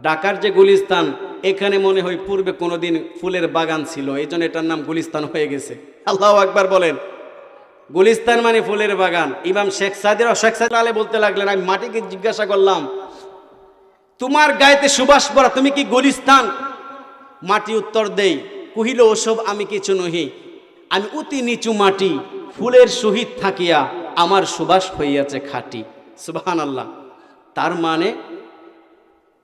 ঢাকার যে গুলিস্তান, এখানে মনে হয় পূর্বে কোনোদিন ফুলের বাগান ছিল, এই জন্য এটার নাম গুলিস্তান হয়ে গেছে। আল্লাহু আকবার বলেন। গুলিস্তান মানে ফুলের বাগান। ইমাম শেখ সাদি আলাইহি বলতে লাগলেন, আমি মাটিকে জিজ্ঞাসা করলাম, তোমার গায়েতে সুবাস ভরা, তুমি কি গুলিস্তান? মাটি উত্তর দেই, কহিল ওসব আমি কিছু নহি, আমি অতি নিচু মাটি, ফুলের সহিত থাকিয়া আমার সুবাস হইয়াছে খাঁটি। সুবহানাল্লাহ। তার মানে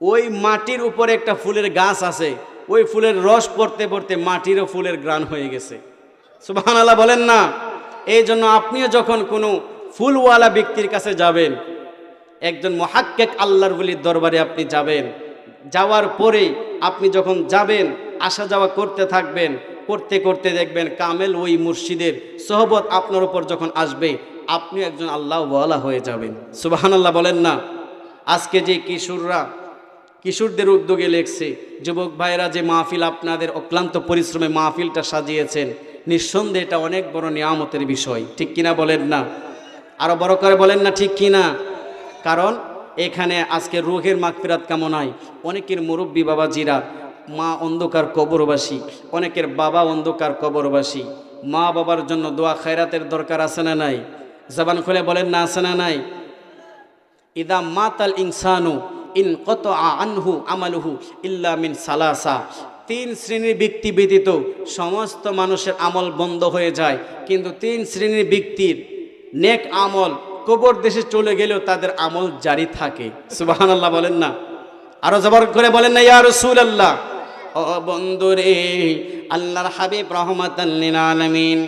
ওই মাটির উপরে একটা ফুলের গাছ আছে, ওই ফুলের রস পড়তে পড়তে মাটিরও ফুলের ঘ্রাণ হয়ে গেছে। সুবহানাল্লাহ বলেন না। এই জন্য আপনিও যখন কোনো ফুলওয়ালা ব্যক্তির কাছে যাবেন, একজন মুহাক্কিক আল্লাহর ওলির দরবারে আপনি যাবেন, যাওয়ার পরে আপনি যখন যাবেন, আসা যাওয়া করতে থাকবেন, করতে করতে দেখবেন কামেল ওই মুর্শিদের সোহবত আপনার উপর যখন আসবে, আপনি একজন আল্লাহওয়ালা হয়ে যাবেন। সুবহানাল্লাহ বলেন না। আজকে যে কিশোরদের উদ্যোগে লেখছে, যুবক ভাইরা যে মাহফিল, আপনাদের অক্লান্ত পরিশ্রমে মাহফিলটা সাজিয়েছেন, নিঃসন্দেহে এটা অনেক বড় নিয়ামতের বিষয়, ঠিক কিনা বলেন না? আরো বড় করে বলেন না, ঠিক কিনা? কারণ এখানে আজকে রুহের মাগফিরাত কামনায় অনেকের মুরব্বী বাবাজিরা, মা অন্ধকার কবরবাসী, অনেকের বাবা অন্ধকার কবরবাসী, মা বাবার জন্য দোয়া খায়রাতের দরকার আছে না নাই? জবান খুলে বলেন না, আছে না নাই? ইদা মাতাল ইনসানু ইন কত আনহু আমালুহু ইল্লা মিন সালাসা। 3 শ্রেণীর ব্যক্তি ব্যতীত সমস্ত মানুষের আমল বন্ধ হয়ে যায়, কিন্তু 3 শ্রেণীর ব্যক্তির নেক আমল কবর দেশে চলে গেলেও তাদের আমল জারি থাকে। সুবহানাল্লাহ বলেন না। আরো জবর করে বলেন না, ইয়া রাসূলুল্লাহ। ও বন্ধুরে, আল্লাহর হাবিব রাহমাতাল লিল আলামিন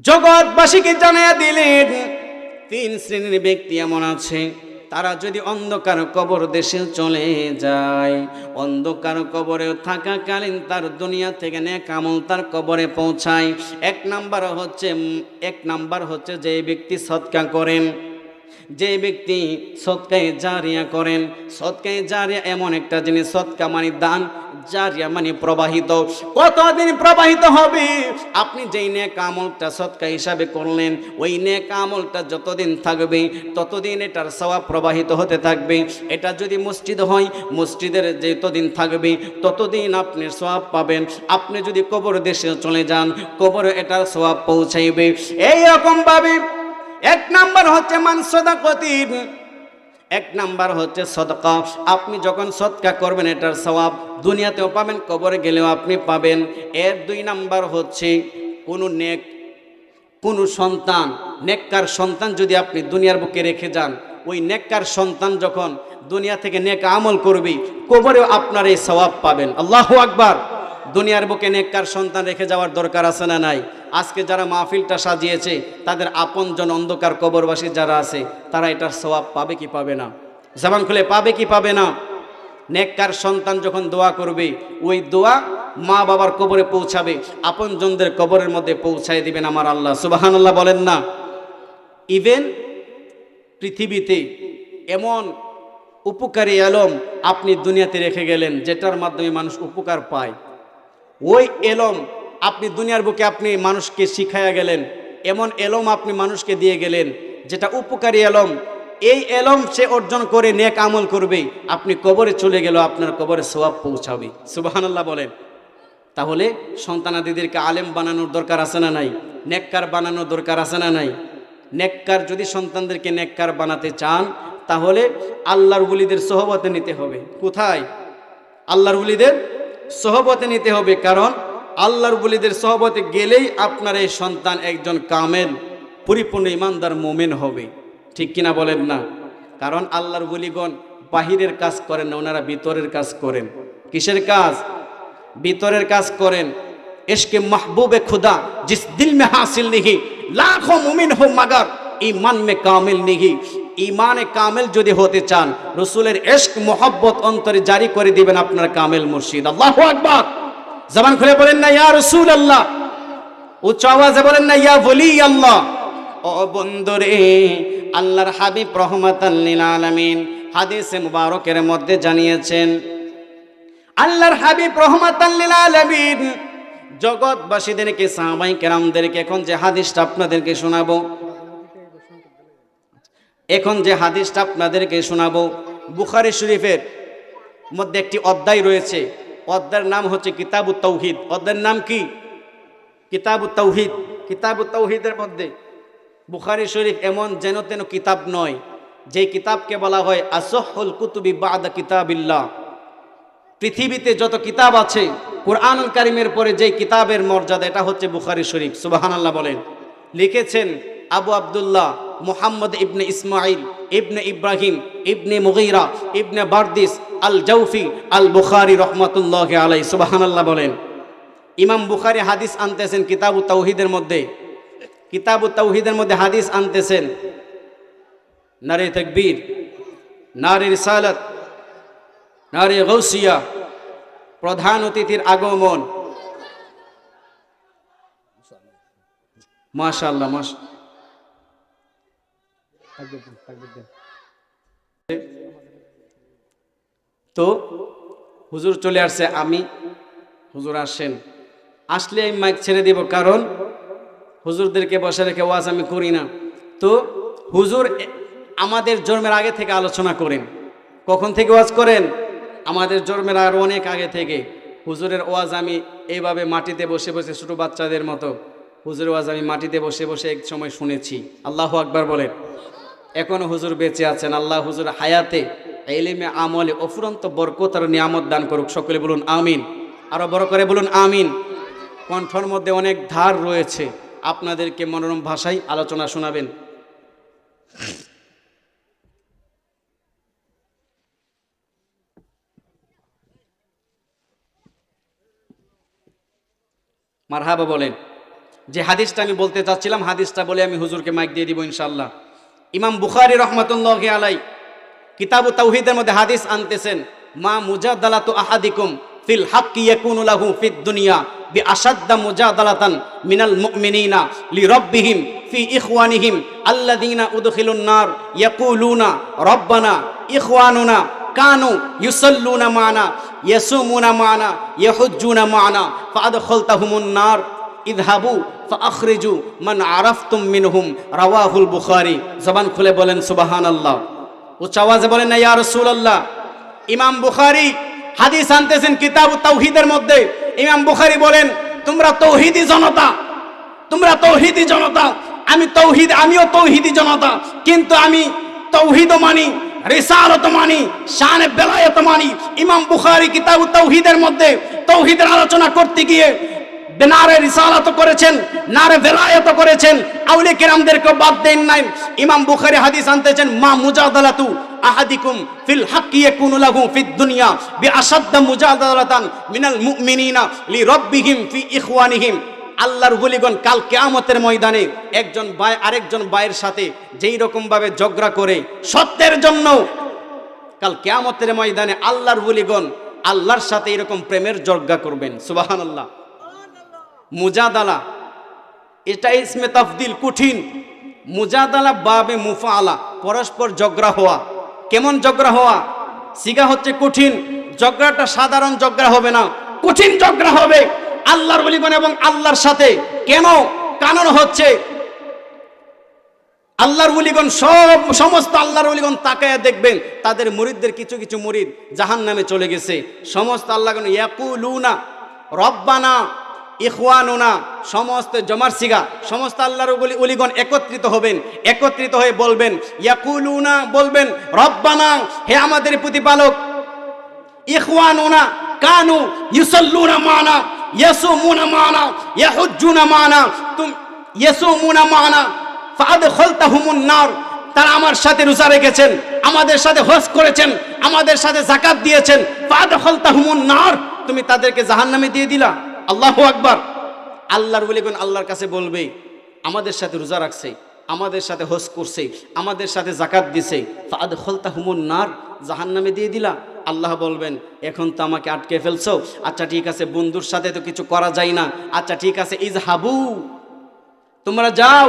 জগৎবাসীকে জানায়া দিলেন, 3 শ্রেণীর ব্যক্তি এমন আছে, তারা যদি অন্ধকার কবর দেশে চলে যায়, অন্ধকার কবরে থাকাকালীন তার দুনিয়া থেকে নেক আমল তার কবরে পৌঁছায়। এক নাম্বার হচ্ছে যে ব্যক্তি সদকা করেন, যে ব্যক্তি সদকায়ে জারিয়া করেন। সদকায়ে জারিয়া এমন একটা জিনিস, সদকা মানে দান, জারিয়া মানে প্রবাহিত। কতদিন প্রবাহিত হবে? আপনি যেই নেক আমলটা সদকা হিসাবে করলেন, ওই নেক আমলটা যতদিন থাকবে ততদিন এটার সওয়াব প্রবাহিত হতে থাকবে। এটা যদি মসজিদ হয়, মসজিদের যতদিন থাকবে ততদিন আপনি সওয়াব পাবেন। আপনি যদি কবর দেশে চলে যান, কবরে এটার সওয়াব পৌঁছাইবে। এই রকম ভাবে এক নাম্বার হচ্ছে মান সাদাকাতিন, এক নাম্বার হচ্ছে সদকা। আপনি যখন সদকা করবেন এটার সওয়াব দুনিয়াতেও পাবেন, কবরে গেলেও আপনি পাবেন। এর 2 নাম্বার হচ্ছে কোনো সন্তান, নেককার সন্তান যদি আপনি দুনিয়ার বুকে রেখে যান, ওই নেককার সন্তান যখন দুনিয়া থেকে নেক আমল করবে, কবরেও আপনার এই সওয়াব পাবেন। আল্লাহু আকবার। দুনিয়ার বুকে নেককার সন্তান রেখে যাওয়ার দরকার আছে না নাই? আজকে যারা মাহফিলটা সাজিয়েছে, তাদের আপনজন অন্ধকার কবরবাসী যারা আছে, তারা এটার সওয়াব পাবে কি পাবে না? জবান খুলে পাবে কি পাবে না? নেককার সন্তান যখন দোয়া করবে, ওই দোয়া মা বাবার কবরে পৌঁছাবে, আপনজনদের কবরের মধ্যে পৌঁছায় দিবেন আমার আল্লাহ। সুবহানাল্লাহ বলেন না। ইভেন পৃথিবীতে এমন উপকারী এলম আপনি দুনিয়াতে রেখে গেলেন, যেটার মাধ্যমে মানুষ উপকার পায়, ওই এলম আপনি দুনিয়ার বুকে আপনি মানুষকে শিখাইয়া গেলেন, এমন এলম আপনি মানুষকে দিয়ে গেলেন যেটা উপকারী এলম, এই এলম সে অর্জন করে নেক আমল করবে, আপনি কবরে চলে গেল আপনার কবরে সওয়াব পৌঁছাবে। সুবহানাল্লাহ বলেন। তাহলে সন্তানাদিদেরকে আলেম বানানোর দরকার আছে না নাই? নেককার বানানোর দরকার আছে না নাই? নেককার যদি সন্তানদেরকে নেককার বানাতে চান তাহলে আল্লাহর ওলিদের সোহবতে নিতে হবে। কোথায়? আল্লাহর ওলিদের সোহবতে নিতে হবে, কারণ আল্লাহর ওলিদের সোহবতে গেলেই আপনার এই সন্তান একজন কামেল পরিপূর্ণ ইমানদার মুমিন হবে। ঠিক কিনা বলেন না? কারণ আল্লাহর ওলিগণ বাহিরের কাজ করেন না, ওনারা ভিতরের কাজ করেন। কিসের কাজ? ভিতরের কাজ করেন। ইশকে মাহবুবে খুদা জিস দিল মে হাসিল নিহি লাখো মুমিন হো মাগার ঈমান মে কামিল নিহি। ঈমানে কামিল যদি হতে চান রাসূলের ইশক মোহাব্বত অন্তরে জারি করে দিবেন আপনার কামিল মুর্শিদ। আল্লাহু আকবার। জবান খুলে বলেন না ইয়া রাসূলুল্লাহ, উচ্চ আওয়াজে বলেন না ইয়া ওলি আল্লাহ। ও বন্ধুরে, আল্লাহর হাবিব রহমাতাল লিল আলামিন হাদিসে মুবারকের মধ্যে জানিয়েছেন, আল্লাহর হাবিব রহমাতাল লিল আলামিন জগৎবাসীদেরকে সাহাবায়ে কেরামদেরকে এখন যে হাদিসটা আপনাদেরকে শোনাবো, বুখারী শরীফের মধ্যে একটি অধ্যায় রয়েছে। অধ্যায়ের নাম হচ্ছে কিতাবুত তাওহীদ। অধ্যায়ের নাম কি? কিতাবুত তাওহীদ। কিতাবুত তাওহীদের মধ্যে বুখারী শরীফ এমন যেন তেন কিতাব নয়, যে কিতাবকে বলা হয় আসহুল কুতুবি বাদা কিতাবিল্লাহ। পৃথিবীতে যত কিতাব আছে কুরআনুল কারীমের পরে যে কিতাবের মর্যাদা, এটা হচ্ছে বুখারী শরীফ। সুবহানাল্লাহ বলেন। লিখেছেন আবু আব্দুল্লাহ মুহাম্মদ ইবনে ইসমাইল ইবনে ইব্রাহিম ইবনে মুগীরা ইবনে বারদিস আল জাওফি আল বুখারী রহমাতুল্লাহি আলাইহি। সুবহানাল্লাহ বলেন। ইমাম বুখারী হাদিস আনতেছেন কিতাবুত তাওহীদের মধ্যে, কিতাবুত তাওহীদের মধ্যে হাদিস আনতেছেন, নারে তাকবীর, নারে রিসালাত, নারে গাউসিয়া, প্রধান অতিথির আগমন। মাশাআল্লাহ মাশাআল্লাহ। তো হুজুর চলে আসছে, আমি হুজুর আসেন, আসলে আমি মাইক ছেড়ে দিব, কারণ হুজুরদেরকে বসে রেখে ওয়াজ আমি করি না। তো হুজুর আমাদের জন্মের আগে থেকে আলোচনা করেন। কখন থেকে ওয়াজ করেন? আমাদের জন্মের আরো অনেক আগে থেকে। হুজুরের ওয়াজ আমি এইভাবে মাটিতে বসে বসে ছোট বাচ্চাদের মতো হুজুরের ওয়াজ আমি মাটিতে বসে বসে এক সময় শুনেছি। আল্লাহু আকবার বলেন। এখনো হুজুর বেঁচে আছেন। আল্লাহ হুজুর হায়াতে ইলমে আমলে অফুরন্ত বরকত আর নিয়ামত দান করুক। সকলে বলুন আমিন। আরো বড় করে বলুন আমিন। কণ্ঠর মধ্যে অনেক ধার রয়েছে, আপনাদেরকে মনোরম ভাষায় আলোচনা শোনাবেন। মারহাবা বলেন। যে হাদিসটা আমি বলতে চাচ্ছিলাম, হাদিসটা বলে আমি হুজুরকে মাইক দিয়ে দিব ইনশাআল্লাহ। ইমাম বুখারী রহমাতুল্লাহি আলাইহি কিতাবুত তাওহীদের মধ্যে হাদিস আনতেছেন, মা মুজাদালাতু আহাদিকুম ফিল হাক্কি ইয়াকুনু লাহু ফিদ দুনিয়া বিআশাদ্দা মুজাদালাতান মিনাল মুমিনিনা লিরাব্বিহিম ফি ইখওয়ানিহিম আল্লাযীনা উদখিলুন নার ইয়াকুলুনা রব্বানা ইখওয়ানুনা কানু ইউসাল্লুনা মানা ইয়াসুমুনা মানা ইয়াহুজ্জুনা মানা ফাআদখালতাহুমুন নার ইযহাবু ফাআখরিজু মান আরাফতুম মিনহুম। রাওয়াহুল বুখারী। জবান খুলে বলেন সুবহানাল্লাহ। উচ্চ আওয়াজে বলেন না ইয়া রাসূলুল্লাহ। ইমাম বুখারী হাদিস আনতেছেন কিতাবুত তাওহীদের মধ্যে। ইমাম বুখারী বলেন, তোমরা তৌহিদি জনতা, তোমরা তৌহিদি জনতা, আমিও তৌহিদি জনতা, কিন্তু আমি তৌহিদও মানি, রিসালাত মানি, শানে বেলায়েত মানি। ইমাম বুখারী কিতাবুত তাওহীদের মধ্যে তৌহিদের আলোচনা করতে গিয়ে নারে রিসালাত করেছেন, নারে বেলায়েত করেছেন, আউলিয়া কিরামদেরকে বাদ দেন নাই। ইমাম বুখারী হাদিস আনতেছেন, মা মুজাদালাতু আহাদিকুম ফিল হাক্কি ইয়াকুনু লাহু ফিদ দুনিয়া বিআশাদ্দা মুজাদালাতান মিনাল মুমিনিনা লিরাব্বিহিম ফি ইখওয়ানিহিম। আল্লাহর ওলিগণ কাল কিয়ামতের ময়দানে একজন ভাই আরেকজন ভাইয়ের সাথে যেই রকম ভাবে ঝগড়া করে সত্যের জন্য, কাল কিয়ামতের ময়দানে আল্লাহর ওলিগণ আল্লাহর সাথে এরকম প্রেমের ঝগড়া করবেন। সুবহানাল্লাহ। মুজাদালা এটা ইসমে তাফদিল, কঠিন। মুজাদালা বাবে মুফাআলা, পরস্পর ঝগড়া হওয়া। কেমন ঝগড়া হওয়া? সিগা হচ্ছে কঠিন। ঝগড়াটা সাধারণ ঝগড়া হবে না, কঠিন ঝগড়া হবে। আল্লাহর ওলিগণ এবং আল্লাহর সাথে কেন কানন হচ্ছে? আল্লাহর ওলিগণ সমস্ত আল্লাহর ওলিগণ তাকায়া দেখবেন তাদের মুরিদদের কিছু কিছু মুরিদ জাহান্নামে চলে গেছে। সমস্ত আল্লাহগণ ইয়াকুলুনা রব্বানা ইখওয়ানুনা, সমস্ত জমার সিগা, সমস্ত আল্লাহর ওলিগণ একত্রিত হবেন, একত্রিত হয়ে বলবেন ইয়াকুলুনা, বলবেন রব্বানা, হে আমাদের প্রতিপালক, ইখওয়ানুনা কানু ইউসাল্লুনা মানা ইয়াসুমুনা মানা ইয়াহুজ্জুনা মানা ইয়াসুমুনা মানা ফাআদখিলতাহুমুন নার, তারা আমার সাথে রোজা রেখেছেন, আমাদের সাথে হজ করেছেন, আমাদের সাথে যাকাত দিয়েছেন, ফাআদখিলতাহুমুন নার, তুমি তাদেরকে জাহান্নামে দিয়ে দিলা। আল্লাহু আকবার। আল্লাহর ওলিগণ আল্লাহর কাছে বলবে আমাদের সাথে রোজা রাখছে, আমাদের সাথে হজ করছে, আমাদের সাথে যাকাত দিছে, ফাআদখিলতাহুমুন নার, জাহান্নামে দিয়ে দিলা। আল্লাহ বলবেন এখন তো আমাকে আটকে ফেলছো, আচ্ছা ঠিক আছে, বন্ধুর সাথে তো কিছু করা যায় না, আচ্ছা ঠিক আছে, ইযহাবু, তোমরা যাও,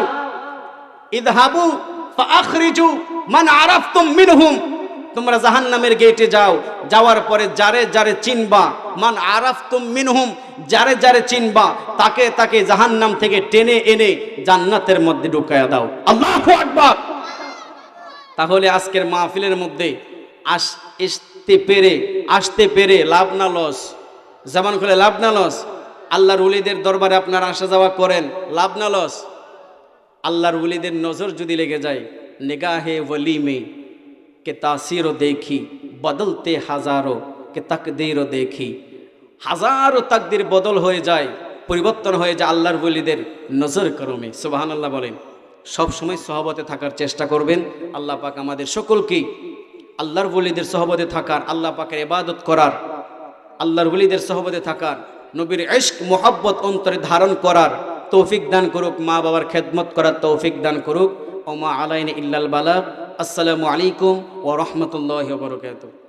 ইযহাবু ফাআখরিজু মান আরাফতুম মিনহুম, তোমরা জাহান্নামের গেটে যাও, যাওয়ার পরে যারে যারে চিনবা, মান আরাফতুম মিনহুম, যারে যারে চিনবা তাকে তাকে জাহান্নাম থেকে টেনে এনে জান্নাতের মধ্যে ঢুকায়া দাও। আল্লাহু আকবার। তাহলে আজকের মাহফিলের মধ্যে আসতে পেরে লাভ না লস? জবান খুলে লাভ না লস? আল্লাহর ওলিদের দরবারে আপনারা আসা যাওয়া করেন, লাভ না লস? আল্লাহর ওলিদের নজর যদি লেগে যায়, নিগাহে ওলি মে কে তাসিরও দেখি বদলতে হাজারো কে তাকদীরও দেখি, হাজারো তাকদীর বদল হয়ে যায়, পরিবর্তন হয়ে যায় আল্লাহর ওলিদের নজর করমে। সুবহানাল্লাহ বলেন। সব সময় সহবতে থাকার চেষ্টা করবেন। আল্লাহ পাক আমাদের সকলকে আল্লাহর ওলিদের সহবতে থাকার, আল্লাহ পাকের ইবাদত করার, আল্লাহর ওলিদের সহবতে থাকার, নবীর ইশক মোহাব্বত অন্তরে ধারণ করার তৌফিক দান করুক, মা বাবার খেদমত করার তৌফিক দান করুক। ওমা আলাইনা ইল্লাল বালাগ। আসসালামু আলাইকুম ওয়া রাহমাতুল্লাহি ওয়া বারাকাতুহু।